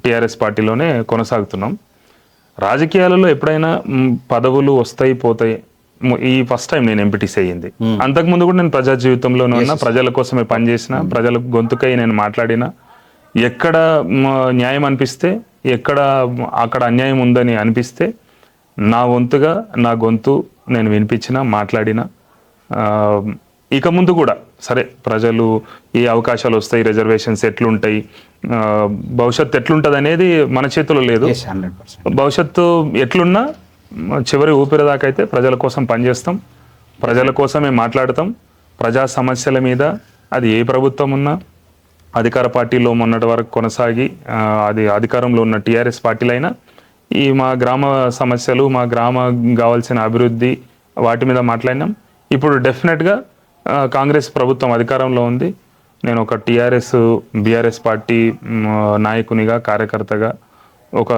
టిఆర్ఎస్ పార్టీలోనే కొనసాగుతున్నాం. రాజకీయాలలో ఎప్పుడైనా పదవులు వస్తాయి పోతాయి. ఈ ఫస్ట్ టైం నేను ఎంపీటీసీ అయ్యింది. అంతకుముందు కూడా నేను ప్రజా జీవితంలోనే ఉన్నా, ప్రజల కోసమే పనిచేసిన, ప్రజలకు గొంతుకై నేను మాట్లాడిన. ఎక్కడ న్యాయం అనిపిస్తే, ఎక్కడ అక్కడ అన్యాయం ఉందని అనిపిస్తే నా వంతుగా నా గొంతు నేను వినిపించిన, మాట్లాడిన. ఇక ముందు కూడా సరే ప్రజలు ఏ అవకాశాలు వస్తాయి, రిజర్వేషన్స్ ఎట్లుంటాయి, భవిష్యత్తు ఎట్లుంటుంది అనేది మన చేతిలో లేదు. భవిష్యత్తు ఎట్లున్నా చివరి ఊపిరి దాకా అయితే ప్రజల కోసం పనిచేస్తాం, ప్రజల కోసమే మాట్లాడతాం. ప్రజా సమస్యల మీద అది ఏ ప్రభుత్వం ఉన్నా, అధికార పార్టీలో మొన్నటి వరకు కొనసాగి అది అధికారంలో ఉన్న టీఆర్ఎస్ పార్టీలైనా ఈ మా గ్రామ సమస్యలు, మా గ్రామం కావాల్సిన అభివృద్ధి వాటి మీద మాట్లాడినాం. ఇప్పుడు డెఫినెట్గా కాంగ్రెస్ ప్రభుత్వం అధికారంలో ఉంది. నేను ఒక టీఆర్ఎస్ బీఆర్ఎస్ పార్టీ నాయకునిగా, కార్యకర్తగా, ఒక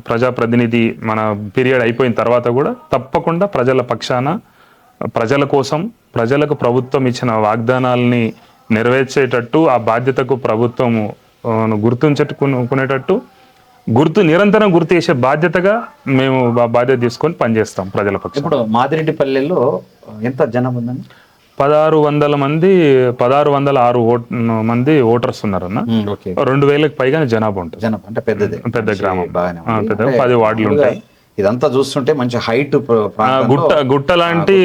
ప్రజాప్రతినిధి మన పీరియడ్ అయిపోయిన తర్వాత కూడా తప్పకుండా ప్రజల పక్షాన, ప్రజల కోసం, ప్రజలకు ప్రభుత్వం ఇచ్చిన వాగ్దానాలని నెరవేర్చేటట్టు, ఆ బాధ్యతకు ప్రభుత్వము గుర్తుంచుకునేటట్టు నిరంతరం గుర్తు చేసే బాధ్యతగా మేము బాధ్యత తీసుకొని పనిచేస్తాం ప్రజల పక్షం. ఇప్పుడు మాదిరెడ్డిపల్లెలో ఎంత జనం ఉందండి? 1600 మంది, 1606 మంది ఓటర్స్ ఉన్నారన్న. 2000కి పైగా జనాభా ఉంటుంది. అంటే పెద్ద గ్రామం, పెద్ద 10 వార్డులు ఉంటాయి. ఇదంతా చూస్తుంటే మంచి హైట్, గుట్ట లాంటి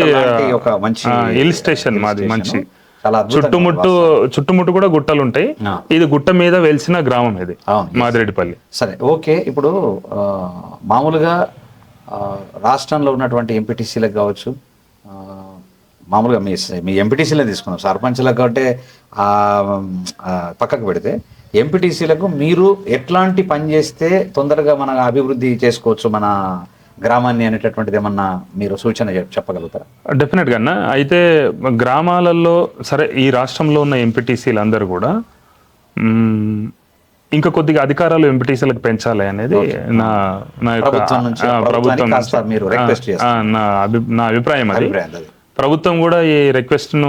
ఒక మంచి హిల్ స్టేషన్ మాది. మంచి చుట్టుముట్టు కూడా గుట్టలు ఉంటాయి. ఇది గుట్ట మీద వెలిసిన గ్రామం ఇది మాదిరెడ్డిపల్లి. సరే, ఓకే. ఇప్పుడు మామూలుగా రాష్ట్రంలో ఉన్నటువంటి ఎంపీటీసీలకు కావచ్చు, మామూలుగా మీ ఎంపీటీసీలే తీసుకున్నాం, సర్పంచ్లకు కాబట్టి పక్కకు పెడితే ఎంపీటీసీలకు మీరు ఎట్లాంటి పని చేస్తే తొందరగా మన అభివృద్ధి చేసుకోవచ్చు మన గ్రామాన్ని అనేటటువంటిది ఏమన్నా మీరు సూచన చెప్పగలుగుతారా? డెఫినెట్గా అన్న. అయితే గ్రామాలలో సరే ఈ రాష్ట్రంలో ఉన్న ఎంపీటీసీలు అందరూ కూడా ఇంకా కొద్దిగా అధికారాలు ఎంపీటీసీలకు పెంచాలి అనేది నా ప్రభుత్వం నా అభిప్రాయం. అది ప్రభుత్వం కూడా ఈ రిక్వెస్ట్ ను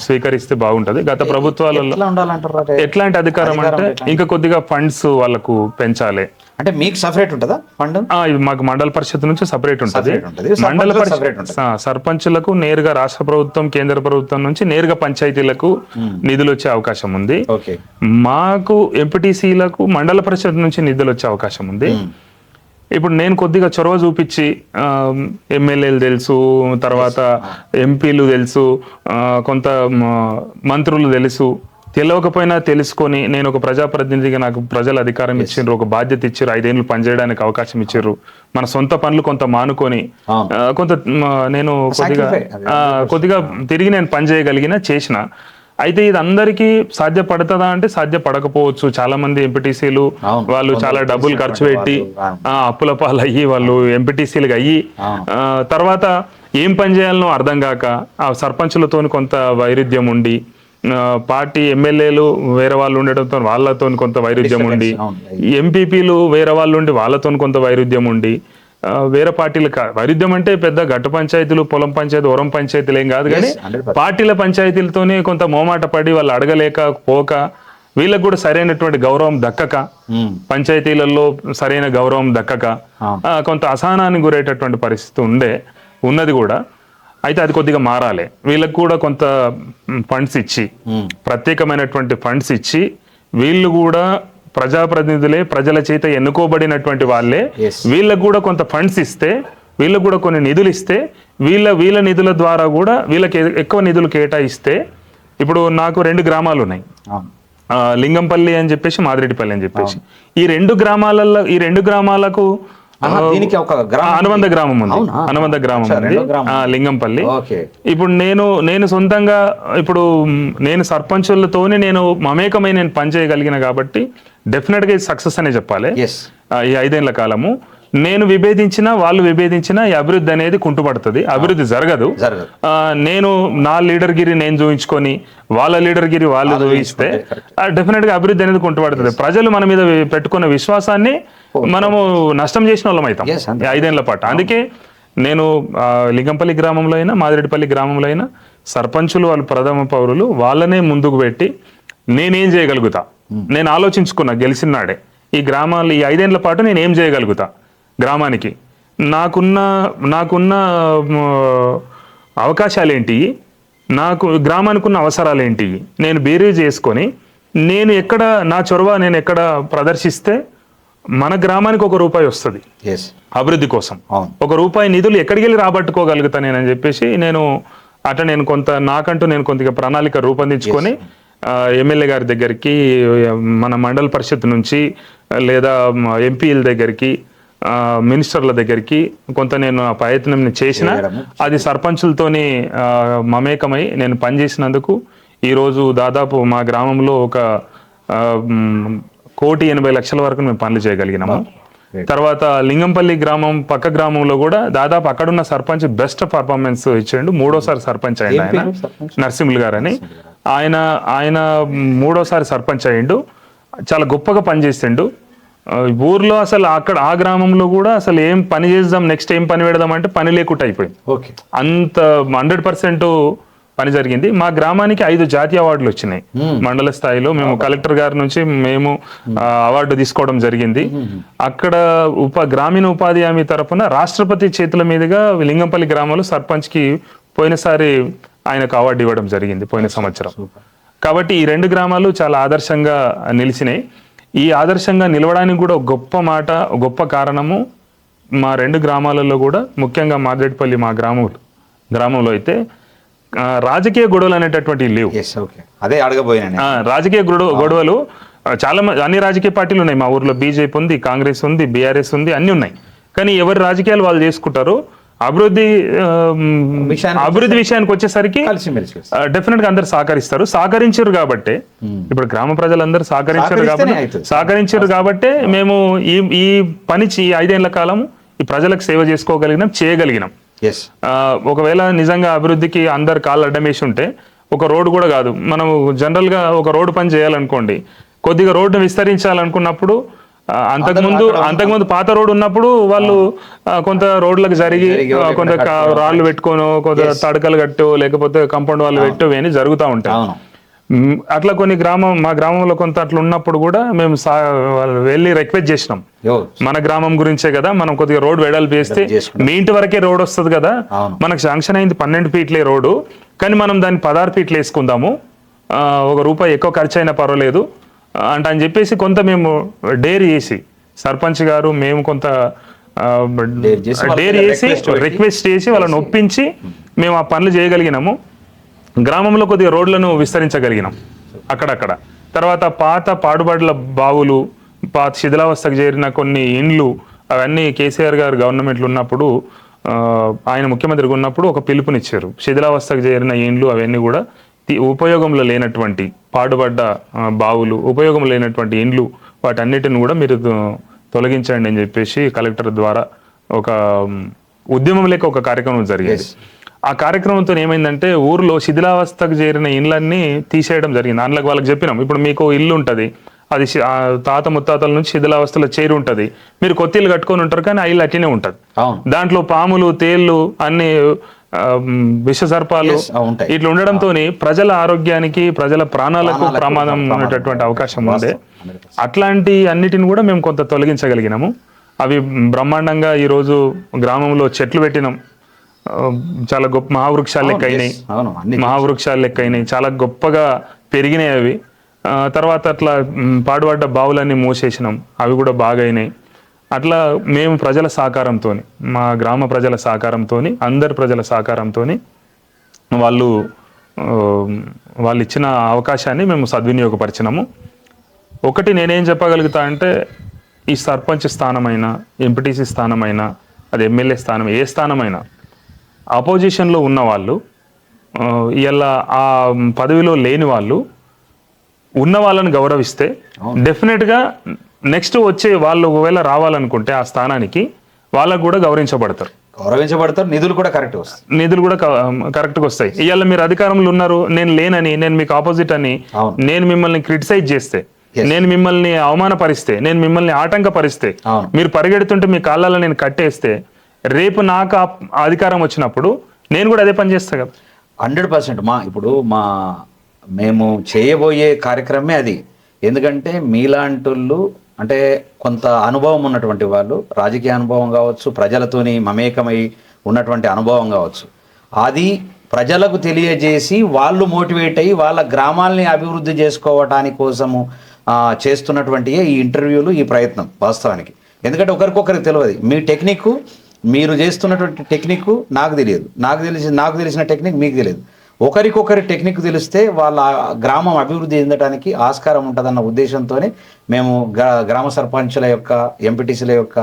స్వీకరిస్తే బాగుంటది. గత ప్రభుత్వాలలో ఎట్లాంటి అధికారం అంటే ఇంకా కొద్దిగా ఫండ్స్ వాళ్ళకు పెంచాలి. అంటే మీకు సపరేట్ ఉంటుందా ఫండ్? మాకు మండల పరిషత్ నుంచి సపరేట్ ఉంటుంది. మండల పరిషత్ సర్పంచులకు నేరుగా రాష్ట్ర ప్రభుత్వం, కేంద్ర ప్రభుత్వం నుంచి నేరుగా పంచాయతీలకు నిధులు వచ్చే అవకాశం ఉంది. మాకు ఎంపీటీసీలకు మండల పరిషత్ నుంచి నిధులు వచ్చే అవకాశం ఉంది. ఇప్పుడు నేను కొద్దిగా చొరవ చూపించి ఎమ్మెల్యేలు తెలుసు, తర్వాత ఎంపీలు తెలుసు, కొంత మంత్రులు తెలుసు, తెలియకపోయినా తెలుసుకొని నేను ఒక ప్రజాప్రతినిధిగా నాకు ప్రజలు అధికారం ఇచ్చిండ్రు, ఒక బాధ్యత ఇచ్చారు, 5 ఏళ్ళు పనిచేయడానికి అవకాశం ఇచ్చారు. మన సొంత పనులు కొంత మానుకొని కొంత నేను కొద్దిగా తిరిగి నేను పని చేయగలిగిన చేసిన. అయితే ఇది అందరికీ సాధ్యపడుతుందా అంటే సాధ్యపడకపోవచ్చు. చాలా మంది ఎంపీటీసీలు వాళ్ళు చాలా డబ్బులు ఖర్చు పెట్టి అప్పుల పాలు అయ్యి వాళ్ళు ఎంపీటీసీలుగా అయ్యి తర్వాత ఏం పని చేయాలనో అర్థం కాక ఆ సర్పంచులతో కొంత వైరుధ్యం ఉండి, పార్టీ ఎమ్మెల్యేలు వేరే వాళ్ళు ఉండడంతో వాళ్ళతో కొంత వైరుధ్యం ఉండి, ఎంపీపీలు వేరే వాళ్ళు ఉండి వాళ్ళతో కొంత వైరుధ్యం ఉండి, వేరే పార్టీలు వైరుధ్యం అంటే పెద్ద గట్ట పంచాయతీలు, పొలం పంచాయతీ, ఒరం పంచాయతీలు ఏం కాదు, కానీ పార్టీల పంచాయతీలతోనే కొంత మోమాట పడి వాళ్ళు అడగలేక పోక, వీళ్ళకు కూడా సరైనటువంటి గౌరవం దక్కక, పంచాయతీలలో సరైన గౌరవం దక్కక కొంత అసహనానికి గురేటటువంటి పరిస్థితి ఉన్నది కూడా. అయితే అది కొద్దిగా మారాలి. వీళ్ళకు కూడా కొంత ఫండ్స్ ఇచ్చి, ప్రత్యేకమైనటువంటి ఫండ్స్ ఇచ్చి, వీళ్ళు కూడా ప్రజాప్రతినిధులే, ప్రజల చేత ఎన్నుకోబడినటువంటి వాళ్ళే, వీళ్ళకు కూడా కొంత ఫండ్స్ ఇస్తే, వీళ్ళకు కూడా కొన్ని నిధులు ఇస్తే, వీళ్ళ నిధుల ద్వారా కూడా వీళ్ళకి ఎక్కువ నిధులు కేటాయిస్తే. ఇప్పుడు నాకు 2 గ్రామాలు ఉన్నాయి, లింగంపల్లి అని చెప్పేసి, మాదిరెడ్డిపల్లి అని చెప్పేసి. ఈ 2 గ్రామాలకు అనుబంధ గ్రామం ఉంది. అనుబంధ గ్రామం ఉంది లింగంపల్లి. ఇప్పుడు నేను సొంతంగా ఇప్పుడు నేను సర్పంచులతోనే నేను మమేకమై నేను పనిచేయగలిగిన కాబట్టి డెఫినెట్ గా ఇది సక్సెస్ అనే చెప్పాలి. ఈ 5 ఏళ్ల కాలము నేను విభేదించినా వాళ్ళు విభేదించినా ఈ అభివృద్ధి అనేది కుంటుపడుతుంది, అభివృద్ధి జరగదు. నేను నా లీడర్ గిరి నేను చూపించుకొని వాళ్ళ లీడర్ గిరి వాళ్ళు చూపిస్తే డెఫినెట్ గా అభివృద్ధి అనేది కుంటుపడుతుంది. ప్రజలు మన మీద పెట్టుకున్న విశ్వాసాన్ని మనము నష్టం చేసిన వాళ్ళం అవుతాం 5 ఏళ్ల పాటు. అందుకే నేను లింగంపల్లి గ్రామంలో అయినా మాదిరెడ్డిపల్లి గ్రామంలో అయినా సర్పంచులు వాళ్ళు ప్రథమ పౌరులు వాళ్ళనే ముందుకు పెట్టి నేనేం చేయగలుగుతా, నేను ఆలోచించుకున్నా గెలిచిన నాడే ఈ గ్రామాలు ఈ 5 ఏళ్ల పాటు నేను ఏం చేయగలుగుతా గ్రామానికి, నాకున్న అవకాశాలు ఏంటి, నాకు గ్రామానికి ఉన్న అవసరాలు ఏంటి, నేను బేరీ చేసుకొని నేను ఎక్కడ నా చొరవ నేను ఎక్కడ ప్రదర్శిస్తే మన గ్రామానికి ₹1 వస్తుంది అభివృద్ధి కోసం. ₹1 నిధులు ఎక్కడికి వెళ్ళి రాబట్టుకోగలుగుతా నేనని చెప్పేసి నేను కొంత నాకంటూ నేను కొద్దిగా ప్రణాళిక రూపొందించుకొని ఎమ్మెల్యే గారి దగ్గరికి, మన మండల పరిషత్ నుంచి లేదా ఎంపీల దగ్గరికి, మినిస్టర్ల దగ్గరికి కొంత నేను ఆ ప్రయత్నం చేసిన. అది సర్పంచులతోని మమేకమై నేను పనిచేసినందుకు ఈరోజు దాదాపు మా గ్రామంలో ఒక 1,80,00,000 వరకు మేము పనులు చేయగలిగినాము. తర్వాత లింగంపల్లి గ్రామం పక్క గ్రామంలో కూడా దాదాపు అక్కడున్న సర్పంచ్ బెస్ట్ పర్ఫార్మెన్స్ ఇచ్చాడు. 3వ సర్పంచ్ అయ్యిండు ఆయన, నరసింహులు గారు అని. ఆయన 3వ సర్పంచ్ అయ్యిండు. చాలా గొప్పగా పనిచేసిండు. ఊర్లో అసలు ఆ గ్రామంలో కూడా అసలు ఏం పని చేద్దాం, నెక్స్ట్ ఏం పని పెడదాం అంటే పని లేకుండా అయిపోయింది. అంత 100% పని జరిగింది. మా గ్రామానికి 5 జాతీయ అవార్డులు వచ్చినాయి మండల స్థాయిలో. మేము కలెక్టర్ గారి నుంచి మేము అవార్డు తీసుకోవడం జరిగింది. అక్కడ గ్రామీణ ఉపాధి హామీ తరఫున రాష్ట్రపతి చేతుల మీదుగా లింగంపల్లి గ్రామంలో సర్పంచ్కి పోయినసారి ఆయనకు అవార్డు ఇవ్వడం జరిగింది పోయిన సంవత్సరం. కాబట్టి ఈ 2 గ్రామాలు చాలా ఆదర్శంగా నిలిచినాయి. ఈ ఆదర్శంగా నిలవడానికి కూడా గొప్ప కారణము మా 2 గ్రామాలలో కూడా, ముఖ్యంగా మాదిరెడ్డిపల్లి మా గ్రామంలో అయితే రాజకీయ గొడవలు అనేటటువంటి లేవు. అదే అడగబోయాను. రాజకీయ గొడవలు చాలా అన్ని రాజకీయ పార్టీలు ఉన్నాయి మా ఊర్లో. బీజేపీ ఉంది, కాంగ్రెస్ ఉంది, బీఆర్ఎస్ ఉంది, అన్ని ఉన్నాయి. కానీ ఎవరి రాజకీయాలు వాళ్ళు చేసుకుంటారు. అభివృద్ధి విషయానికి వచ్చేసరికి డెఫినెట్ గా అందరు సహకరించారు కాబట్టి, ఇప్పుడు గ్రామ ప్రజలందరూ సహకరించారు కాబట్టి మేము ఈ పని 5 ఏళ్ల కాలం ఈ ప్రజలకు సేవ చేయగలిగినాం. ఒకవేళ నిజంగా అభివృద్ధికి అందరు కాళ్ళు అడ్డమేసి ఉంటే ఒక రోడ్డు కూడా కాదు. మనం జనరల్ గా ఒక రోడ్డు పని చేయాలనుకోండి, కొద్దిగా రోడ్డు విస్తరించాలనుకున్నప్పుడు అంతకుముందు పాత రోడ్డు ఉన్నప్పుడు వాళ్ళు కొంత రోడ్లకు జరిగి కొంత రాళ్ళు పెట్టుకోను, కొంత తడకలు కట్టో లేకపోతే కాంపౌండ్ వాళ్ళు పెట్టో అని జరుగుతూ ఉంటాయి. అట్లా మా గ్రామంలో కొంత అట్లా ఉన్నప్పుడు కూడా మేము వెళ్ళి రిక్వెస్ట్ చేసినాం, మన గ్రామం గురించే కదా, మనం కొద్దిగా రోడ్ వెడల్పు చేస్తే మీ ఇంటి వరకే రోడ్ వస్తుంది కదా, మనకు శాంక్షన్ అయింది 12 ఫీట్లే రోడ్డు, కానీ మనం దాన్ని 16 ఫీట్లు వేసుకుందాము, ₹1 ఎక్కువ ఖర్చు అయినా పర్వాలేదు అని చెప్పేసి కొంత మేము డేర్ చేసి, సర్పంచ్ గారు మేము కొంత డేర్ చేసి రిక్వెస్ట్ చేసి వాళ్ళని ఒప్పించి మేము ఆ పనులు చేయగలిగినాము. గ్రామంలో కొద్దిగా రోడ్లను విస్తరించగలిగినాం అక్కడక్కడ. తర్వాత పాత పాడుబడుల బావులు, పాత శిథిలావస్థకు చేరిన కొన్ని ఇండ్లు, అవన్నీ కేసీఆర్ గారు గవర్నమెంట్లు ఉన్నప్పుడు, ఆయన ముఖ్యమంత్రిగా ఉన్నప్పుడు ఒక పిలుపునిచ్చారు. శిథిలావస్థకు చేరిన ఇండ్లు అవన్నీ కూడా ఉపయోగంలో లేనటువంటి పాడుబడ్డ బావులు, ఉపయోగం లేనటువంటి ఇండ్లు, వాటన్నిటిని కూడా మీరు తొలగించండి అని చెప్పేసి కలెక్టర్ ద్వారా ఒక ఉద్యమం లేక ఒక కార్యక్రమం జరిగేది. ఆ కార్యక్రమంతో ఏమైందంటే ఊర్లో శిథిలావస్థకు చేరిన ఇండ్లన్నీ తీసేయడం జరిగింది. అందులోకి వాళ్ళకి చెప్పినాం, ఇప్పుడు మీకు ఇల్లు ఉంటుంది, అది తాత ముత్తాతల నుంచి శిథిలావస్థలో చేరి ఉంటుంది, మీరు కొత్త ఇల్లు కట్టుకొని ఉంటారు కానీ ఆ ఇల్లు అట్లనే ఉంటుంది. దాంట్లో పాములు, తేళ్లు, అన్ని విషసర్పాలు ఇట్లా ఉండడంతో ప్రజల ఆరోగ్యానికి, ప్రజల ప్రాణాలకు ప్రమాదం ఉండేటటువంటి అవకాశం ఉంది. అట్లాంటి అన్నిటిని కూడా మేము కొంత తొలగించగలిగినాము. అవి బ్రహ్మాండంగా ఈరోజు గ్రామంలో చెట్లు పెట్టినాం, చాలా గొప్ప మహావృక్షాలు లెక్క అయినాయి, చాలా గొప్పగా పెరిగినాయి అవి. తర్వాత అట్లా పాడుబడ్డ బావులన్నీ మూసేసినాం, అవి కూడా బాగా అయినాయి. అట్లా మేము ప్రజల సహకారంతో, మా గ్రామ ప్రజల సహకారంతో, అందరి ప్రజల సహకారంతో వాళ్ళు ఇచ్చిన అవకాశాన్ని మేము సద్వినియోగపరిచినాము. ఒకటి నేనేం చెప్పగలుగుతా అంటే, ఈ సర్పంచ్ స్థానమైనా, ఎంపీటీసీ స్థానమైనా, అది ఎమ్మెల్యే స్థానం, ఏ స్థానమైనా అపోజిషన్లో ఉన్న వాళ్ళు, ఇలా ఆ పదవిలో లేని వాళ్ళు ఉన్న వాళ్ళని గౌరవిస్తే డెఫినెట్గా నెక్స్ట్ వచ్చే వాళ్ళు ఒకవేళ రావాలనుకుంటే ఆ స్థానానికి వాళ్ళకు కూడా గౌరవించబడతారు, నిధులు కూడా కరెక్ట్ వస్తాయి, నిధులు కూడా కరెక్ట్గా వస్తాయి. ఇవాళ మీరు అధికారంలో ఉన్నారు, నేను లేనని, నేను మీకు ఆపోజిట్ అని, నేను మిమ్మల్ని క్రిటిసైజ్ చేస్తే, నేను మిమ్మల్ని అవమానపరిస్తే, నేను మిమ్మల్ని ఆటంకపరిస్తే, మీరు పరిగెడుతుంటే మీ కాళ్ళలో నేను కట్టేస్తే, రేపు నాకు అధికారం వచ్చినప్పుడు నేను కూడా అదే పని చేస్తా కదా. 100% మేము చేయబోయే కార్యక్రమమే అది. ఎందుకంటే మీలాంటోళ్ళు అంటే కొంత అనుభవం ఉన్నటువంటి వాళ్ళు, రాజకీయ అనుభవం కావచ్చు, ప్రజలతోని మమేకమై ఉన్నటువంటి అనుభవం కావచ్చు, అది ప్రజలకు తెలియజేసి వాళ్ళు మోటివేట్ అయ్యి వాళ్ళ గ్రామాల్ని అభివృద్ధి చేసుకోవటానికి కోసము చేస్తున్నటువంటి ఈ ఇంటర్వ్యూలు, ఈ ప్రయత్నం వాస్తవానికి. ఎందుకంటే ఒకరికొకరికి తెలియదు. మీ టెక్నిక్, మీరు చేస్తున్నటువంటి టెక్నిక్ నాకు తెలియదు, నాకు తెలిసిన టెక్నిక్ మీకు తెలియదు. ఒకరికొకరి టెక్నిక్ తెలిస్తే వాళ్ళ గ్రామం అభివృద్ధి చెందడానికి ఆస్కారం ఉంటుందన్న ఉద్దేశంతోనే మేము గ్రామ సర్పంచుల యొక్క, ఎంపీటీసీల యొక్క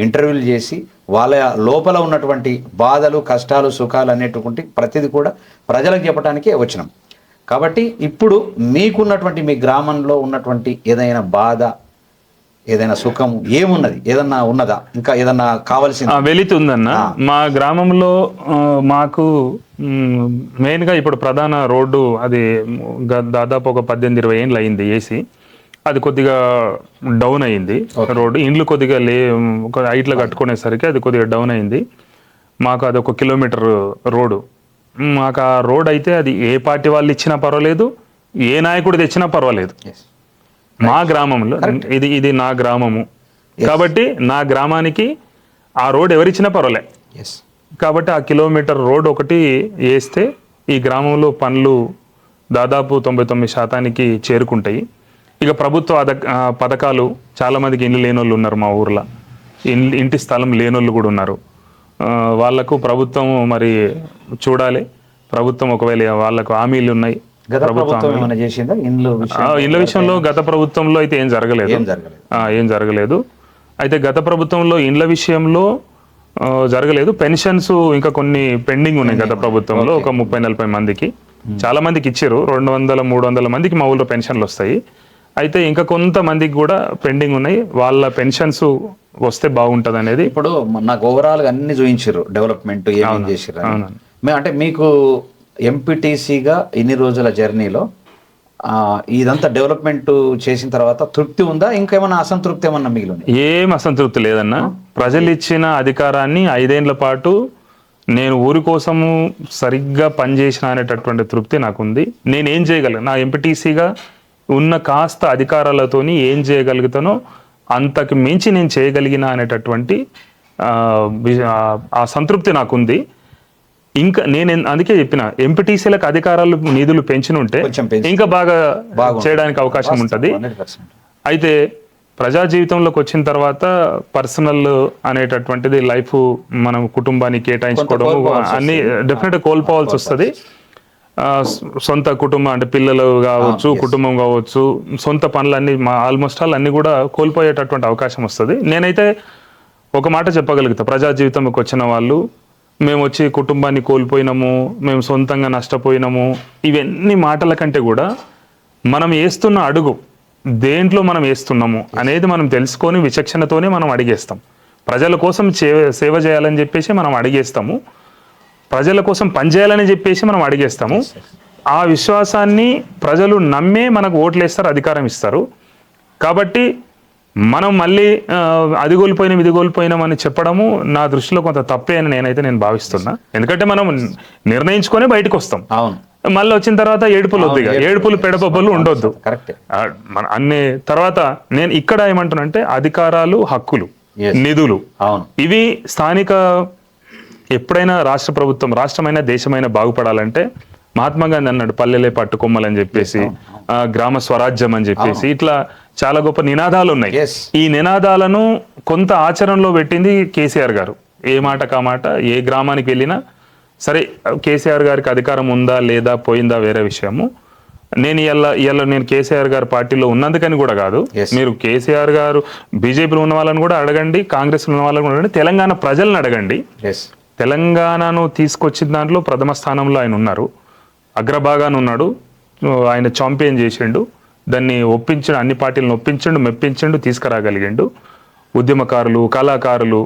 ఇంటర్వ్యూలు చేసి వాళ్ళ లోపల ఉన్నటువంటి బాధలు, కష్టాలు, సుఖాలు అనేటువంటి ప్రతిదీ కూడా ప్రజలకు చెప్పడానికే వచ్చినాం. కాబట్టి ఇప్పుడు మీకున్నటువంటి, మీ గ్రామంలో ఉన్నటువంటి ఏదైనా బాధ, ఏదైనా సుఖం ఏమున్నది, ఏదన్నా ఉన్నదా, ఇంకా ఏదన్నా కావాల్సిన వెళుతుందన్న? మా గ్రామంలో మాకు మెయిన్గా ఇప్పుడు ప్రధాన రోడ్డు అది దాదాపు ఒక 18-20 ఏళ్ళు అయింది వేసి, అది కొద్దిగా డౌన్ అయింది రోడ్డు. ఇండ్లు కొద్దిగా ఒక హైట్లో కట్టుకునేసరికి అది కొద్దిగా డౌన్ అయింది. మాకు అది 1 కిలోమీటర్ రోడ్డు. మాకు ఆ రోడ్ అయితే అది ఏ పార్టీ వాళ్ళు ఇచ్చినా పర్వాలేదు, ఏ నాయకుడు తెచ్చినా పర్వాలేదు. మా గ్రామంలో ఇది నా గ్రామము కాబట్టి నా గ్రామానికి ఆ రోడ్ ఎవరిచ్చినా పర్వాలే. కాబట్టి ఆ కిలోమీటర్ రోడ్ ఒకటి వేస్తే ఈ గ్రామంలో పనులు దాదాపు 99% చేరుకుంటాయి. ఇక ప్రభుత్వ పథకాలు, చాలామందికి ఇండ్లు లేనోళ్ళు ఉన్నారు మా ఊర్లో, ఇంటి స్థలం లేనోళ్ళు కూడా ఉన్నారు. వాళ్లకు ప్రభుత్వం మరి చూడాలి. ప్రభుత్వం ఒకవేళ వాళ్ళకు హామీలు ఉన్నాయి, ఇళ్ళ విషయంలో గత ప్రభుత్వంలో అయితే ఏం జరగలేదు. అయితే గత ప్రభుత్వంలో ఇండ్ల విషయంలో జరగలేదు. పెన్షన్స్ ఇంకా కొన్ని పెండింగ్ ఉన్నాయి గత ప్రభుత్వంలో. ఒక 30-40 మందికి, చాలా మందికి ఇచ్చారు. 200-300 మందికి మా ఊళ్ళో పెన్షన్లు వస్తాయి. అయితే ఇంకా కొంతమందికి కూడా పెండింగ్ ఉన్నాయి. వాళ్ళ పెన్షన్స్ వస్తే బాగుంటది అనేది. ఇప్పుడు నాకు ఓవరాల్ గా అన్ని చూపించారు, డెవలప్మెంట్ ఏమేం చేశారు. అంటే మీకు ఎంపీటీసీగా ఇన్ని రోజుల జర్నీలో ఇదంతా డెవలప్మెంట్ చేసిన తర్వాత తృప్తి ఉందా, ఇంకేమన్నా అసంతృప్తి ఏమన్నా మిగిలింది? ఏం అసంతృప్తి లేదన్న. ప్రజలు ఇచ్చిన అధికారాన్ని 5 ఏళ్ల పాటు నేను ఊరి కోసము సరిగ్గా పనిచేసిన అనేటటువంటి తృప్తి నాకుంది. నేను ఏం చేయగలను, నా ఎంపీటీసీగా ఉన్న కాస్త అధికారాలతోని ఏం చేయగలుగుతానో అంతకు మించి నేను చేయగలిగిన అనేటటువంటి ఆ సంతృప్తి నాకుంది. ఇంకా నేను అందుకే చెప్పిన, ఎంపీటీసీలకు అధికారాలు, నిధులు పెంచినుంటే ఇంకా బాగా చేయడానికి అవకాశం ఉంటుంది. అయితే ప్రజా జీవితంలోకి వచ్చిన తర్వాత పర్సనల్ అనేటటువంటిది, లైఫ్, మనం కుటుంబాన్ని కేటాయించుకోవడం అన్ని డెఫినెట్ కోల్పోవాల్సి వస్తుంది. సొంత కుటుంబం అంటే పిల్లలు కావచ్చు, కుటుంబం కావచ్చు, సొంత పనులన్నీ ఆల్మోస్ట్ అన్ని కూడా కోల్పోయేటటువంటి అవకాశం వస్తుంది. నేనైతే ఒక మాట చెప్పగలుగుతా, ప్రజా జీవితంలోకి వచ్చిన వాళ్ళు, మేము వచ్చి కుటుంబాన్ని కోల్పోయినాము, మేము సొంతంగా నష్టపోయినాము, ఇవన్నీ మాటల కంటే కూడా మనం వేస్తున్న అడుగు దేంట్లో మనం వేస్తున్నాము అనేది మనం తెలుసుకొని విచక్షణతోనే మనం అడిగేస్తాం. ప్రజల కోసం సేవ చేయాలని చెప్పేసి మనం అడిగేస్తాము, ప్రజల కోసం పనిచేయాలని చెప్పేసి మనం అడిగేస్తాము. ఆ విశ్వాసాన్ని ప్రజలు నమ్మే మనకు ఓట్లు వేస్తారు, అధికారం ఇస్తారు. కాబట్టి మనం మళ్ళీ అది కోల్పోయినాం, ఇది కోల్పోయినాం అని చెప్పడము నా దృష్టిలో కొంత తప్పే అని నేను భావిస్తున్నా. ఎందుకంటే మనం నిర్ణయించుకొని బయటకు వస్తాం, మళ్ళీ వచ్చిన తర్వాత ఏడుపులు వద్దు, ఏడుపులు పెడపబ్బలు ఉండొద్దు. అన్ని తర్వాత నేను ఇక్కడ ఏమంటున్నానంటే, అధికారాలు, హక్కులు, నిధులు, ఇవి స్థానిక, ఎప్పుడైనా రాష్ట్ర ప్రభుత్వం, రాష్ట్రమైన దేశమైన బాగుపడాలంటే మహాత్మా గాంధీ అన్నాడు, పల్లెలే పట్టుకొమ్మలని చెప్పేసి, గ్రామ స్వరాజ్యం అని చెప్పేసి, ఇట్లా చాలా గొప్ప నినాదాలు ఉన్నాయి. ఈ నినాదాలను కొంత ఆచరణలో పెట్టింది కేసీఆర్ గారు. ఏ మాట కా మాట, ఏ గ్రామానికి వెళ్ళినా సరే, కేసీఆర్ గారికి అధికారం ఉందా లేదా పోయిందా వేరే విషయము. నేను ఇవాళ నేను కేసీఆర్ గారు పార్టీలో ఉన్నందుకని కూడా కాదు, మీరు కేసీఆర్ గారు బీజేపీలో ఉన్న వాళ్ళని కూడా అడగండి, కాంగ్రెస్లో ఉన్న వాళ్ళని కూడా అడగండి, తెలంగాణ ప్రజలను అడగండి. తెలంగాణను తీసుకొచ్చిన దాంట్లో ప్రథమ స్థానంలో ఆయన ఉన్నారు, అగ్రభాగాన్ని ఉన్నాడు. ఆయన చాంపియన్ చేసిండు, దాన్ని ఒప్పించండు, అన్ని పార్టీలను ఒప్పించండు, మెప్పించండు, తీసుకురాగలిగిండు. ఉద్యమకారులు, కళాకారులు,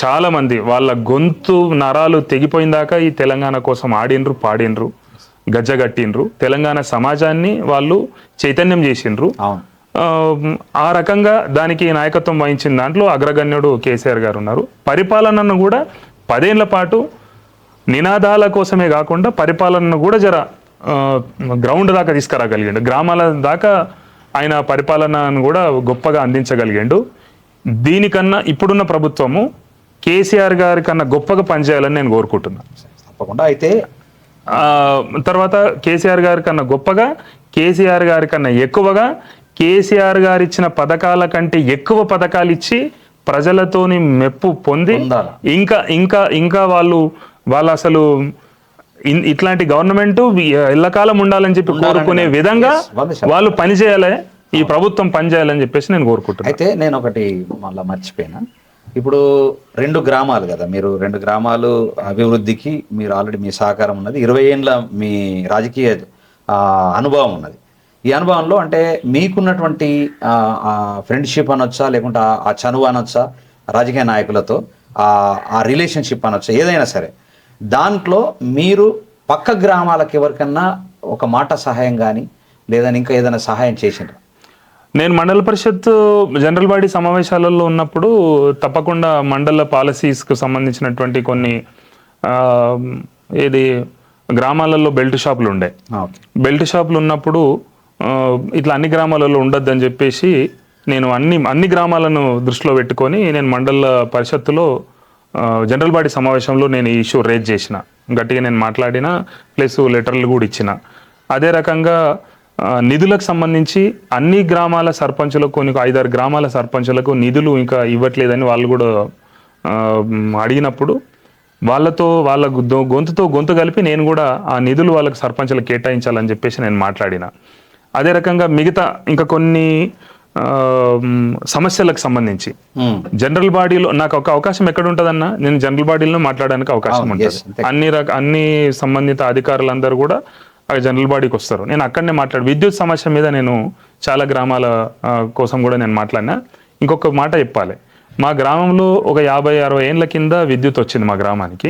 చాలా మంది వాళ్ళ గొంతు నరాలు తెగిపోయిన దాకా ఈ తెలంగాణ కోసం ఆడిండ్రు, పాడిండ్రు, గజ్జగట్టిండ్రు. తెలంగాణ సమాజాన్ని వాళ్ళు చైతన్యం చేసిండ్రు. ఆ రకంగా దానికి నాయకత్వం వహించిన దాంట్లో అగ్రగణ్యుడు కేసీఆర్ గారు ఉన్నారు. పరిపాలనను కూడా 10 ఏళ్ల పాటు నినాదాల కోసమే కాకుండా పరిపాలనను కూడా గ్రౌండ్ దాకా తీసుకురాగలిగాడు. గ్రామాల దాకా ఆయన పరిపాలనను కూడా గొప్పగా అందించగలిగాడు. దీనికన్నా ఇప్పుడున్న ప్రభుత్వము కేసీఆర్ గారి కన్నా గొప్పగా పనిచేయాలని నేను కోరుకుంటున్నాను. తప్పకుండా. అయితే తర్వాత కేసీఆర్ గారి కన్నా గొప్పగా, కేసీఆర్ గారి కన్నా ఎక్కువగా, కేసీఆర్ గారు ఇచ్చిన పథకాల కంటే ఎక్కువ పథకాలు ఇచ్చి ప్రజలతోని మెప్పు పొంది ఇంకా ఇంకా ఇంకా వాళ్ళు అసలు ఇట్లాంటి గవర్నమెంట్ ఎల్లకాలం ఉండాలని చెప్పి కోరుకునే విధంగా వాళ్ళు పనిచేయాలి, ఈ ప్రభుత్వం పనిచేయాలని చెప్పేసి నేను కోరుకుంటున్నాను. అయితే నేను ఒకటి మళ్ళీ మర్చిపోయినా, ఇప్పుడు 2 గ్రామాలు కదా, మీరు 2 గ్రామాలు అభివృద్ధికి మీరు ఆల్రెడీ మీ సహకారం ఉన్నది, 20 ఏళ్ళ మీ రాజకీయ అనుభవం ఉన్నది. ఈ అనుభవంలో అంటే మీకున్నటువంటి ఫ్రెండ్షిప్ అనొచ్చా, లేకుంటే ఆ చనువు అనొచ్చా, రాజకీయ నాయకులతో ఆ రిలేషన్షిప్ అనొచ్చా, ఏదైనా సరే, దాంట్లో మీరు పక్క గ్రామాలకు ఎవరికన్నా ఒక మాట సహాయం కానీ లేదా ఇంకా ఏదైనా సహాయం చేసిండ్రా? నేను మండల పరిషత్ జనరల్ బాడీ సమావేశాలలో ఉన్నప్పుడు తప్పకుండా మండల పాలసీస్కు సంబంధించినటువంటి కొన్ని గ్రామాలలో బెల్ట్ షాపులు ఉండే. బెల్ట్ షాపులు ఉన్నప్పుడు ఇట్లా అన్ని గ్రామాలలో ఉండొద్దని చెప్పేసి నేను అన్ని గ్రామాలను దృష్టిలో పెట్టుకొని నేను మండల పరిషత్తులో జనరల్ బాడీ సమావేశంలో నేను ఈ ఇష్యూ రేజ్ చేసిన, గట్టిగా నేను మాట్లాడిన, ప్లస్ లెటర్లు కూడా ఇచ్చిన. అదే రకంగా నిధులకు సంబంధించి అన్ని గ్రామాల సర్పంచులకు, కొన్ని 5-6 గ్రామాల సర్పంచులకు నిధులు ఇంకా ఇవ్వట్లేదని వాళ్ళు కూడా అడిగినప్పుడు వాళ్ళ గొంతుతో గొంతు కలిపి నేను కూడా ఆ నిధులు వాళ్ళకి సర్పంచులకు కేటాయించాలని చెప్పేసి నేను మాట్లాడిన. అదే రకంగా మిగతా ఇంకా కొన్ని సమస్యలకు సంబంధించి జనరల్ బాడీలో నాకు ఒక అవకాశం ఎక్కడ ఉంటుందన్నా, నేను జనరల్ బాడీలో మాట్లాడడానికి అవకాశం ఉంటుంది. అన్ని సంబంధిత అధికారులందరూ కూడా జనరల్ బాడీకి వస్తారు. నేను అక్కడనే విద్యుత్ సమస్య మీద నేను చాలా గ్రామాల కోసం కూడా నేను మాట్లాడినా. ఇంకొక మాట చెప్పాలి, మా గ్రామంలో ఒక 50-60 ఏళ్ళ కింద విద్యుత్ వచ్చింది మా గ్రామానికి.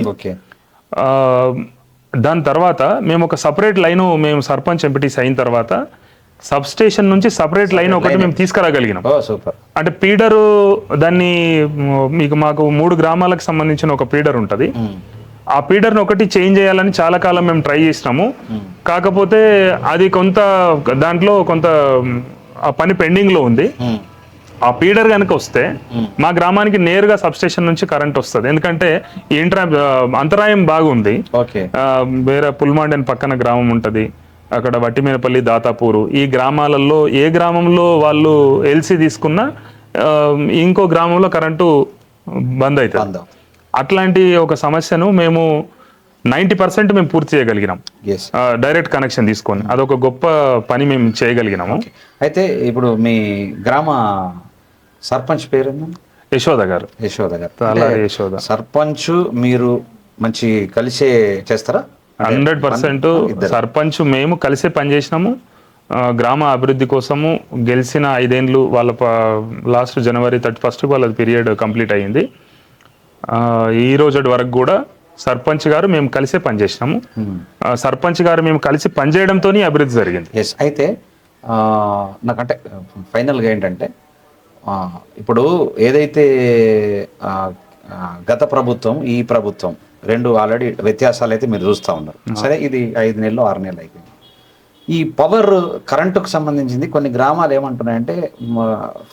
దాని తర్వాత మేము ఒక సపరేట్ లైను, మేము సర్పంచ్ ఎంపీటీసీ అయిన తర్వాత సబ్ స్టేషన్ నుంచి సపరేట్ లైన్ ఒకటి మేము తీసుకురాగలిగినాం. అంటే పీడరు, దాన్ని మాకు 3 గ్రామాలకు సంబంధించిన ఒక పీడర్ ఉంటుంది. ఆ పీడర్ని ఒకటి చేంజ్ చేయాలని చాలా కాలం మేము ట్రై చేసినాము. కాకపోతే అది దాంట్లో కొంత ఆ పని పెండింగ్ లో ఉంది. ఆ పీడర్ కనుక వస్తే మా గ్రామానికి నేరుగా సబ్ స్టేషన్ నుంచి కరెంట్ వస్తుంది. ఎందుకంటే అంతరాయం బాగుంది. వేరే పుల్మాండి అని పక్కన గ్రామం ఉంటది, అక్కడ వట్టిమేనపల్లి, దాతాపూరు, ఈ గ్రామాలలో ఏ గ్రామంలో వాళ్ళు ఎల్సీ తీసుకున్నా ఇంకో గ్రామంలో కరెంటు బంద్ అవుతుంది. అట్లాంటి ఒక సమస్యను మేము 90% మేము పూర్తి చేయగలిగినాం డైరెక్ట్ కనెక్షన్ తీసుకొని. అదొక గొప్ప పని మేము చేయగలిగినాము. అయితే ఇప్పుడు మీ గ్రామ సర్పంచ్ పేరు యశోద గారు. యశోద సర్పంచ్ మీరు మంచి కలిసే చేస్తారా? 100% సర్పంచ్ మేము కలిసే పనిచేసినాము. గ్రామ అభివృద్ధి కోసము గెలిచిన 5 ఏళ్ళు వాళ్ళ లాస్ట్ జనవరి 31 వాళ్ళ పీరియడ్ కంప్లీట్ అయ్యింది. ఈ రోజు వరకు కూడా సర్పంచ్ గారు మేము కలిసే పనిచేసినాము. సర్పంచ్ గారు మేము కలిసి పనిచేయడంతో అభివృద్ధి జరిగింది. అయితే నాకంటే ఫైనల్గా ఏంటంటే, ఇప్పుడు ఏదైతే గత ప్రభుత్వం ఈ ప్రభుత్వం 2 ఆల్రెడీ వ్యత్యాసాలు అయితే మీరు చూస్తూ ఉన్నారు. సరే, ఇది 5 నెలలు 6 నెలలు అయిపోయింది. ఈ పవర్ కరెంటుకు సంబంధించింది కొన్ని గ్రామాలు ఏమంటున్నాయంటే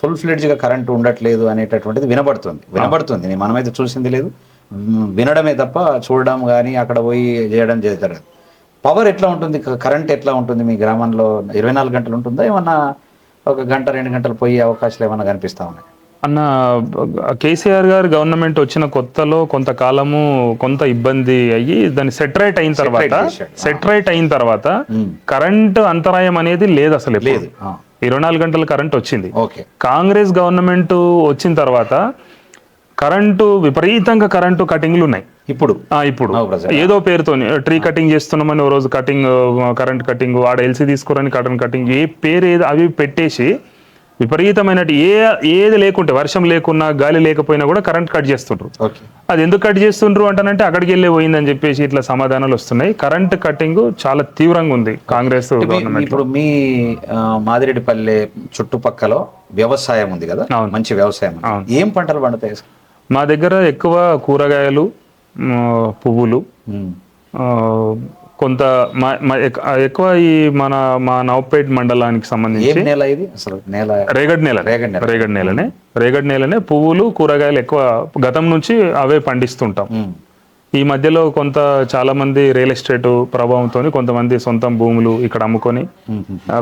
ఫుల్ ఫ్లెడ్జ్గా కరెంటు ఉండట్లేదు అనేటటువంటిది వినబడుతుంది. మనమైతే చూసింది లేదు, వినడమే తప్ప చూడడం కానీ అక్కడ పోయి చేయడం జరగదు. పవర్ ఎట్లా ఉంటుంది, కరెంట్ ఎట్లా ఉంటుంది మీ గ్రామంలో? 24 గంటలు ఉంటుందా, ఏమన్నా 1 గంట 2 గంటలు పోయే అవకాశాలు ఏమన్నా కనిపిస్తా ఉన్నాయి? అన్న, కేసీఆర్ గారు గవర్నమెంట్ వచ్చిన కొత్తలో కొంతకాలము కొంత ఇబ్బంది అయ్యి దాన్ని సెటరైట్ అయిన తర్వాత కరెంట్ అంతరాయం అనేది లేదు, అసలు లేదు. 24 గంటల కరెంట్ వచ్చింది. కాంగ్రెస్ గవర్నమెంట్ వచ్చిన తర్వాత కరెంటు విపరీతంగా కరెంటు కటింగ్లు ఉన్నాయి. ఇప్పుడు ఏదో పేరుతో ట్రీ కటింగ్ చేస్తున్నామని ఓ రోజు కరెంట్ కటింగ్, ఆడ ఎల్సీ తీసుకోరని కరెంట్ కటింగ్, ఏ పేరు ఏదో అవి పెట్టేసి విపరీతమైన ఏది లేకుంటే, వర్షం లేకున్నా గాలి లేకపోయినా కూడా కరెంట్ కట్ చేస్తుండ్రు. అది ఎందుకు కట్ చేస్తుండ్రు అంటానంటే అక్కడికి వెళ్ళే పోయిందని చెప్పేసి ఇట్లా సమాధానాలు వస్తున్నాయి. కరెంట్ కట్టింగ్ చాలా తీవ్రంగా ఉంది కాంగ్రెస్ గవర్నమెంట్. ఇప్పుడు మీ మాదిరెడ్డిపల్లె చుట్టుపక్కల వ్యవసాయం ఉంది కదా, మంచి వ్యవసాయం, ఏం పంటలు పండుతాయి? మా దగ్గర ఎక్కువ కూరగాయలు, పువ్వులు, కొంత ఎక్కువ ఈ మా నవపేట్ మండలానికి సంబంధించి రేగడి నేలనే పువ్వులు, కూరగాయలు ఎక్కువ గతం నుంచి అవే పండిస్తుంటాం. ఈ మధ్యలో చాలా మంది రియల్ ఎస్టేట్ ప్రభావంతో కొంతమంది సొంత భూములు ఇక్కడ అమ్ముకొని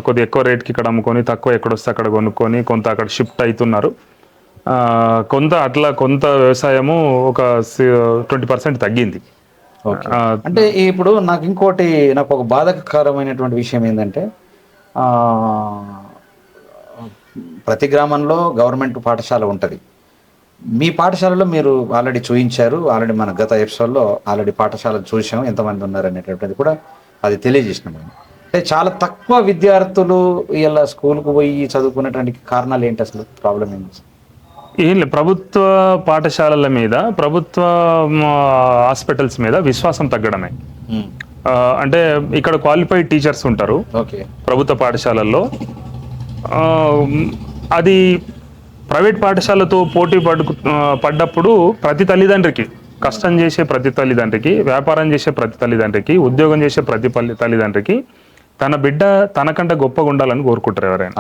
కొద్దిగా ఎక్కువ రేట్కి ఇక్కడ అమ్ముకొని తక్కువ ఎక్కడొస్తే అక్కడ కొనుక్కొని కొంత అక్కడ షిఫ్ట్ అవుతున్నారు. కొంత వ్యవసాయము ఒక 20% తగ్గింది. అంటే ఇప్పుడు నాకు ఒక బాధకరమైనటువంటి విషయం ఏంటంటే, ప్రతి గ్రామంలో గవర్నమెంట్ పాఠశాల ఉంటుంది. మీ పాఠశాలలో మీరు ఆల్రెడీ చూపించారు, ఆల్రెడీ మన గత ఎపిసోడ్లో ఆల్రెడీ పాఠశాలలు చూసాము, ఎంతమంది ఉన్నారు అనేటువంటిది కూడా అది తెలియజేసినాం. అంటే చాలా తక్కువ విద్యార్థులు ఇలా స్కూల్కు పోయి చదువుకునేటువంటి కారణాలు ఏంటి, అసలు ప్రాబ్లం ఏంటి? ఏం లేదు, ప్రభుత్వ పాఠశాలల మీద, ప్రభుత్వ హాస్పిటల్స్ మీద విశ్వాసం తగ్గడమే. అంటే ఇక్కడ క్వాలిఫైడ్ టీచర్స్ ఉంటారు ప్రభుత్వ పాఠశాలల్లో. అది ప్రైవేట్ పాఠశాలతో పోటీ పడ్డప్పుడు ప్రతి తల్లిదండ్రికి, కష్టం చేసే ప్రతి తల్లిదండ్రికి, వ్యాపారం చేసే ప్రతి తల్లిదండ్రికి, ఉద్యోగం చేసే ప్రతి తల్లిదండ్రికి తన బిడ్డ తనకంటే గొప్పగా ఉండాలని కోరుకుంటారు ఎవరైనా.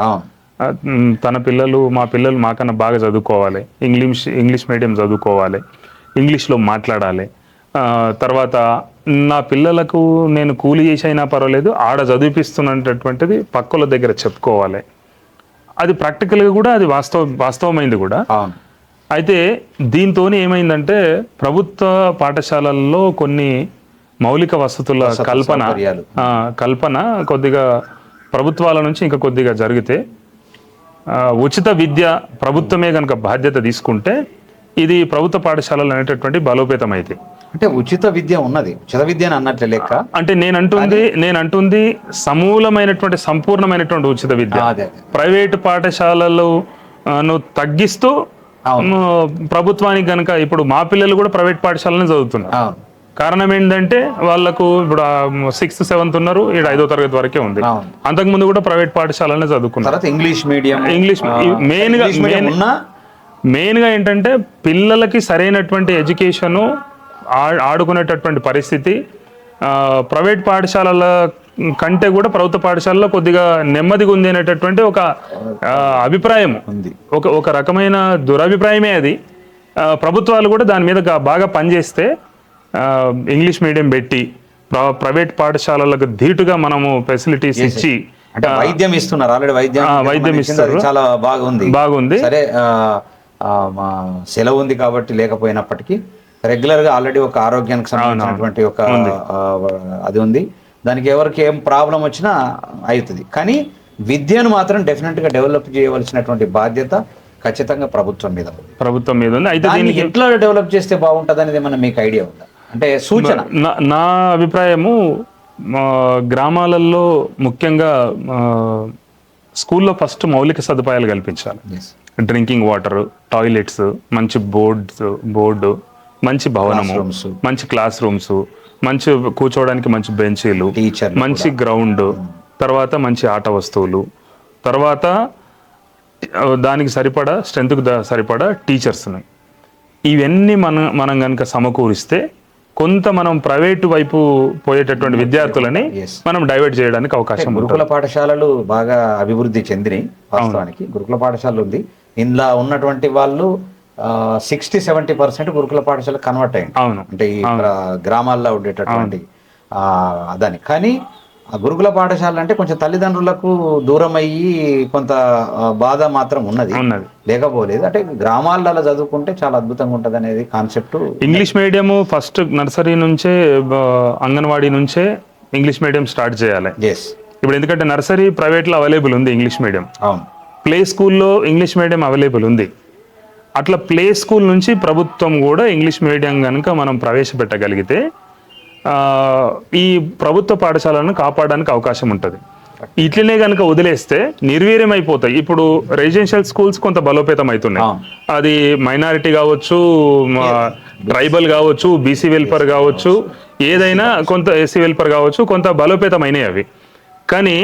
మా పిల్లలు మాకన్నా బాగా చదువుకోవాలి, ఇంగ్లీష్ మీడియం చదువుకోవాలి, ఇంగ్లీష్లో మాట్లాడాలి, తర్వాత నా పిల్లలకు నేను కూలి చేసి అయినా పర్వాలేదు ఆడ చదివిపిస్తున్నటువంటిది పక్కల దగ్గర చెప్పుకోవాలి. అది ప్రాక్టికల్గా కూడా అది వాస్తవమైంది కూడా. అయితే దీంతో ఏమైందంటే ప్రభుత్వ పాఠశాలల్లో కొన్ని మౌలిక వసతుల కల్పన కొద్దిగా ప్రభుత్వాల నుంచి ఇంకా కొద్దిగా జరిగితే, ఉచిత విద్య ప్రభుత్వమే కనుక బాధ్యత తీసుకుంటే ఇది ప్రభుత్వ పాఠశాలలు అనేటటువంటి బలోపేతం అయితే. అంటే ఉచిత విద్య ఉన్నది, ఉచిత విద్య అన్నట్లే లెక్క. అంటే నేనంటుంది సమూలమైనటువంటి సంపూర్ణమైనటువంటి ఉచిత విద్య. ప్రైవేటు పాఠశాలలు తగ్గిస్తూ ప్రభుత్వానికి కనుక, ఇప్పుడు మా పిల్లలు కూడా ప్రైవేట్ పాఠశాలనే చదువుతున్నారు. కారణం ఏంటంటే వాళ్ళకు ఇప్పుడు 6th 7th ఉన్నారు, 5వ తరగతి వరకే ఉంది. అంతకుముందు కూడా ప్రైవేట్ పాఠశాలనే చదువుకున్నారు. ఇంగ్లీష్ మెయిన్ గా ఏంటంటే పిల్లలకి సరైనటువంటి ఎడ్యుకేషన్, ఆడుకునేటటువంటి పరిస్థితి ప్రైవేట్ పాఠశాలల కంటే కూడా ప్రభుత్వ పాఠశాలలో కొద్దిగా నెమ్మదిగా ఉంది అనేటటువంటి ఒక అభిప్రాయం ఉంది. ఒక రకమైన దురభిప్రాయమే అది. ప్రభుత్వాలు కూడా దాని మీద బాగా పనిచేస్తే ఇంగ్లీష్ మీడియం పెట్టి ప్రైవేట్ పాఠశాలలకు ధీటుగా మనము ఫెసిలిటీస్ ఇచ్చి వైద్యం ఇస్తున్నారు. ఆల్రెడీ వైద్యం ఇస్తారు, చాలా బాగుంది. సరే, సెలవు ఉంది కాబట్టి లేకపోయినప్పటికీ రెగ్యులర్ గా ఆల్రెడీ ఒక ఆరోగ్యానికి సంబంధించినటువంటి ఒక అది ఉంది. దానికి ఎవరికి ఏం ప్రాబ్లం వచ్చినా అవుతుంది. కానీ విద్యను మాత్రం డెఫినెట్ గా డెవలప్ చేయవలసినటువంటి బాధ్యత ఖచ్చితంగా ప్రభుత్వం మీద ఉంది. అయితే దీన్ని ఎట్లా డెవలప్ చేస్తే బాగుంటుంది అనేది ఏమన్నా మీకు ఐడియా ఉందా? అంటే సూచన. నా అభిప్రాయము, గ్రామాలలో ముఖ్యంగా స్కూల్లో ఫస్ట్ మౌలిక సదుపాయాలు కల్పించాలి. డ్రింకింగ్ వాటర్, టాయిలెట్స్, మంచి బోర్డు, మంచి భవనము, మంచి క్లాస్ రూమ్స్, మంచి కూర్చోవడానికి మంచి బెంచీలు, మంచి గ్రౌండ్, తర్వాత మంచి ఆట వస్తువులు, తర్వాత దానికి సరిపడా స్ట్రెంత్కి సరిపడా టీచర్స్ని, ఇవన్నీ మనం కనుక సమకూరిస్తే కొంత మనం ప్రైవేటు వైపు పోయేటటువంటి విద్యార్థులని మనం డైవర్ట్ చేయడానికి అవకాశం. గురుకుల పాఠశాలలు బాగా అభివృద్ధి చెందినాయి. వాస్తవానికి గురుకుల పాఠశాలలు ఉంది. ఇందులో ఉన్నటువంటి వాళ్ళు 60-70% గురుకుల పాఠశాల కన్వర్ట్ అయ్యింది. అంటే ఈ గ్రామాల్లో ఉండేటటువంటి అదని. కానీ ఆ గురుకుల పాఠశాల అంటే కొంచెం తల్లిదండ్రులకు దూరం అయ్యి కొంత బాధ మాత్రం ఉన్నది, లేకపోలేదు. అంటే గ్రామాలలో చదువుకుంటే చాలా అద్భుతంగా ఉంటుంది అనేది concept. English medium first nursery నుంచే, అంగన్వాడీ నుంచే ఇంగ్లీష్ మీడియం స్టార్ట్ చేయాలి. ఇప్పుడు ఎందుకంటే నర్సరీ ప్రైవేట్లో అవైలబుల్ ఉంది ఇంగ్లీష్ మీడియం, ప్లే స్కూల్లో ఇంగ్లీష్ మీడియం అవైలబుల్ ఉంది. అట్లా ప్లే స్కూల్ నుంచి ప్రభుత్వం కూడా ఇంగ్లీష్ మీడియం కనుక మనం ప్రవేశపెట్టగలిగితే ఈ ప్రభుత్వ పాఠశాలను కాపాడడానికి అవకాశం ఉంటుంది. ఇట్లనే కనుక వదిలేస్తే నిర్వీర్యం అయిపోతాయి. ఇప్పుడు రెసిడెన్షియల్ స్కూల్స్ కొంత బలోపేతం అవుతున్నాయి. అది మైనారిటీ కావచ్చు, ట్రైబల్ కావచ్చు, బీసీ వెల్ఫేర్ కావచ్చు, ఏదైనా కొంత ఎస్సీ వెల్ఫేర్ కావచ్చు, కొంత బలోపేతం అయినాయి అవి. కానీ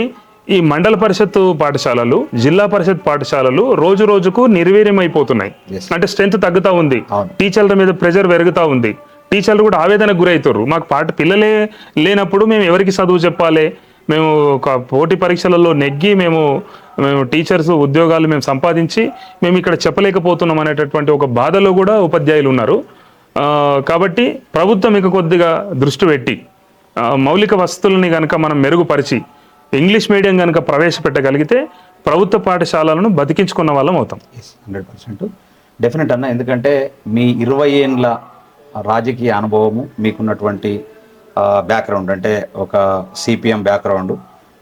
ఈ మండల పరిషత్ పాఠశాలలు, జిల్లా పరిషత్ పాఠశాలలు రోజు రోజుకు నిర్వీర్యం అయిపోతున్నాయి. అంటే స్ట్రెంత్ తగ్గుతా ఉంది, టీచర్ల మీద ప్రెజర్ పెరుగుతూ ఉంది, టీచర్లు కూడా ఆవేదనకు గురవుతారు. మాకు పిల్లలే లేనప్పుడు మేము ఎవరికి చదువు చెప్పాలి, మేము ఒక పోటీ పరీక్షలలో నెగ్గి మేము టీచర్స్ ఉద్యోగాలు మేము సంపాదించి మేము ఇక్కడ చెప్పలేకపోతున్నాం అనేటటువంటి ఒక బాధలో కూడా ఉపాధ్యాయులు ఉన్నారు. కాబట్టి ప్రభుత్వం ఇక కొద్దిగా దృష్టి పెట్టి మౌలిక వసతులని కనుక మనం మెరుగుపరిచి ఇంగ్లీష్ మీడియం కనుక ప్రవేశపెట్టగలిగితే ప్రభుత్వ పాఠశాలలను బతికించుకున్న వాళ్ళం అవుతాం. 100% డెఫినెట్ అన్న. ఎందుకంటే మీ 20 ఏండ్ల రాజకీయ అనుభవము, మీకున్నటువంటి బ్యాక్గ్రౌండ్ అంటే ఒక సిపిఎం బ్యాక్గ్రౌండ్,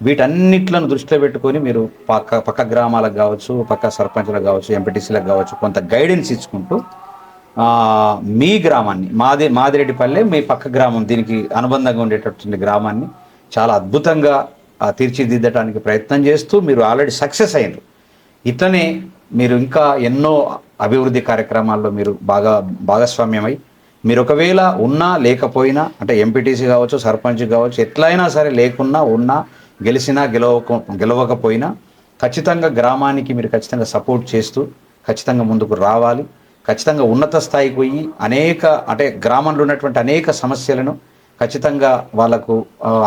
వీటన్నిట్లను దృష్టిలో పెట్టుకొని మీరు పక్క గ్రామాలకు కావచ్చు, పక్క సర్పంచ్లకు కావచ్చు, ఎంపీటీసీలకు కావచ్చు కొంత గైడెన్స్ ఇచ్చుకుంటూ మీ గ్రామాన్ని, మాదిరెడ్డిపల్లె మీ పక్క గ్రామం, దీనికి అనుబంధంగా ఉండేటటువంటి గ్రామాన్ని చాలా అద్భుతంగా తీర్చిదిద్దడానికి ప్రయత్నం చేస్తూ మీరు ఆల్రెడీ సక్సెస్ అయ్యారు. ఇట్లనే మీరు ఇంకా ఎన్నో అభివృద్ధి కార్యక్రమాల్లో మీరు భాగస్వామ్యమై మీరు ఒకవేళ ఉన్నా లేకపోయినా, అంటే ఎంపీటీసీ కావచ్చు, సర్పంచ్ కావచ్చు, ఎట్లయినా సరే లేకున్నా ఉన్నా, గెలిచినా గెలవకపోయినా ఖచ్చితంగా గ్రామానికి మీరు ఖచ్చితంగా సపోర్ట్ చేస్తూ ఖచ్చితంగా ముందుకు రావాలి. ఖచ్చితంగా ఉన్నత స్థాయికి పోయి అంటే గ్రామంలో ఉన్నటువంటి అనేక సమస్యలను ఖచ్చితంగా వాళ్ళకు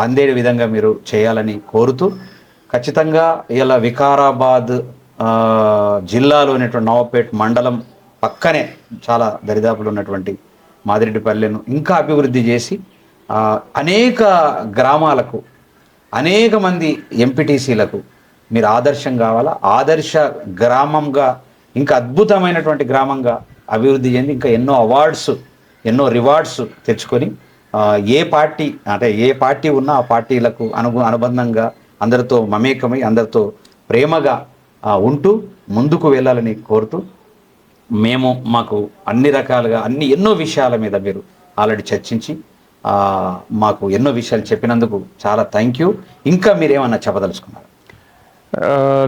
అందే విధంగా మీరు చేయాలని కోరుతూ, ఖచ్చితంగా ఇలా వికారాబాద్ జిల్లాలో ఉన్నటువంటి నవాబ్పేట్ మండలం పక్కనే చాలా దరిదాపులు ఉన్నటువంటి మాదిరెడ్డిపల్లెను ఇంకా అభివృద్ధి చేసి అనేక గ్రామాలకు, అనేక మంది ఎంపీటీసీలకు మీరు ఆదర్శం కావాలా. ఆదర్శ గ్రామంగా, ఇంకా అద్భుతమైనటువంటి గ్రామంగా అభివృద్ధి చెంది ఇంకా ఎన్నో అవార్డ్స్, ఎన్నో రివార్డ్స్ తెచ్చుకొని ఏ పార్టీ ఉన్నా ఆ పార్టీలకు అనుబంధంగా అందరితో మమేకమై అందరితో ప్రేమగా ఉంటూ ముందుకు వెళ్ళాలని కోరుతూ, మాకు అన్ని రకాలుగా ఎన్నో విషయాల మీద మీరు ఆల్రెడీ చర్చించి మాకు ఎన్నో విషయాలు చెప్పినందుకు చాలా థ్యాంక్ యూ. ఇంకా మీరేమన్నా చెప్పదలుచుకున్నారు?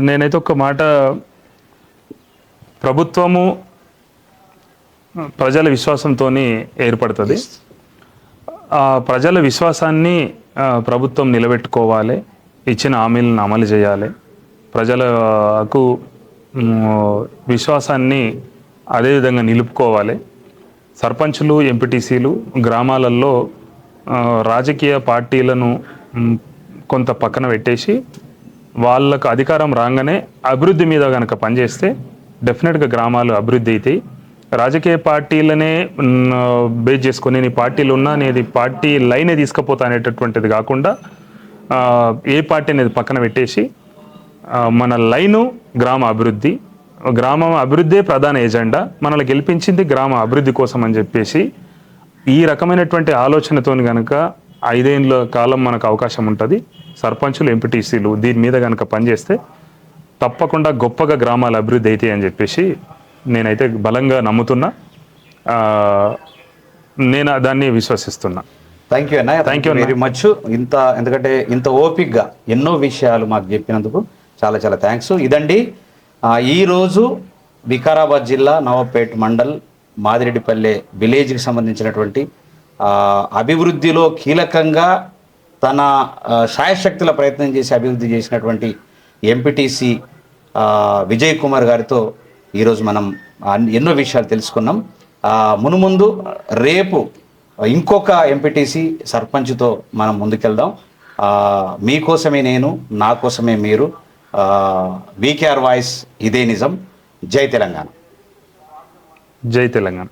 నేనైతే ఒక మాట, ప్రభుత్వము ప్రజల విశ్వాసంతో ఏర్పడుతుంది. ఆ ప్రజల విశ్వాసాన్ని ప్రభుత్వం నిలబెట్టుకోవాలి, ఇచ్చిన హామీలను అమలు చేయాలి, ప్రజలకు విశ్వాసాన్ని అదేవిధంగా నిలుపుకోవాలి. సర్పంచులు, ఎంపీటీసీలు గ్రామాలలో రాజకీయ పార్టీలను కొంత పక్కన పెట్టేసి వాళ్ళకు అధికారం రాగానే అభివృద్ధి మీద కనుక పనిచేస్తే డెఫినెట్గా గ్రామాలు అభివృద్ధి అవుతాయి. రాజకీయ పార్టీలనే బేస్ చేసుకొని నీ పార్టీలు ఉన్నా అనేది పార్టీ లైనే తీసుకుపోతా అనేటటువంటిది కాకుండా ఏ పార్టీ అనేది పక్కన పెట్టేసి మన లైను గ్రామ అభివృద్ధి, గ్రామం అభివృద్ధే ప్రధాన ఎజెండా, మనల్ని గెలిపించింది గ్రామ అభివృద్ధి కోసం అని చెప్పేసి ఈ రకమైనటువంటి ఆలోచనతో కనుక 5 ఏళ్ల కాలం మనకు అవకాశం ఉంటుంది. సర్పంచులు, ఎంపీటీసీలు దీని మీద కనుక పనిచేస్తే తప్పకుండా గొప్పగా గ్రామాల అభివృద్ధి అవుతాయి అని చెప్పేసి నేనైతే బలంగా నమ్ముతున్నా. నేను దాన్ని విశ్వసిస్తున్నా. థ్యాంక్ యూ అన్న, థ్యాంక్ యూ వెరీ మచ్. ఎందుకంటే ఇంత ఓపిక్గా ఎన్నో విషయాలు మాకు చెప్పినందుకు చాలా చాలా థ్యాంక్స్. ఇదండి ఈరోజు వికారాబాద్ జిల్లా నవాబ్పేట్ మండల్ మాదిరెడ్డిపల్లె విలేజ్కి సంబంధించినటువంటి అభివృద్ధిలో కీలకంగా తన శాయశక్తుల ప్రయత్నం చేసి అభివృద్ధి చేసినటువంటి ఎంపీటీసీ విజయ్ కుమార్ గారితో ఈరోజు మనం ఎన్నో విషయాలు తెలుసుకున్నాం. మునుముందు రేపు ఇంకొక ఎంపీటీసీ సర్పంచ్తో మనం ముందుకెళ్దాం. మీకోసమే నేను, నా కోసమే మీరు. వీకేఆర్ వాయిస్, ఇదే నిజం. జై తెలంగాణ. జై తెలంగాణ.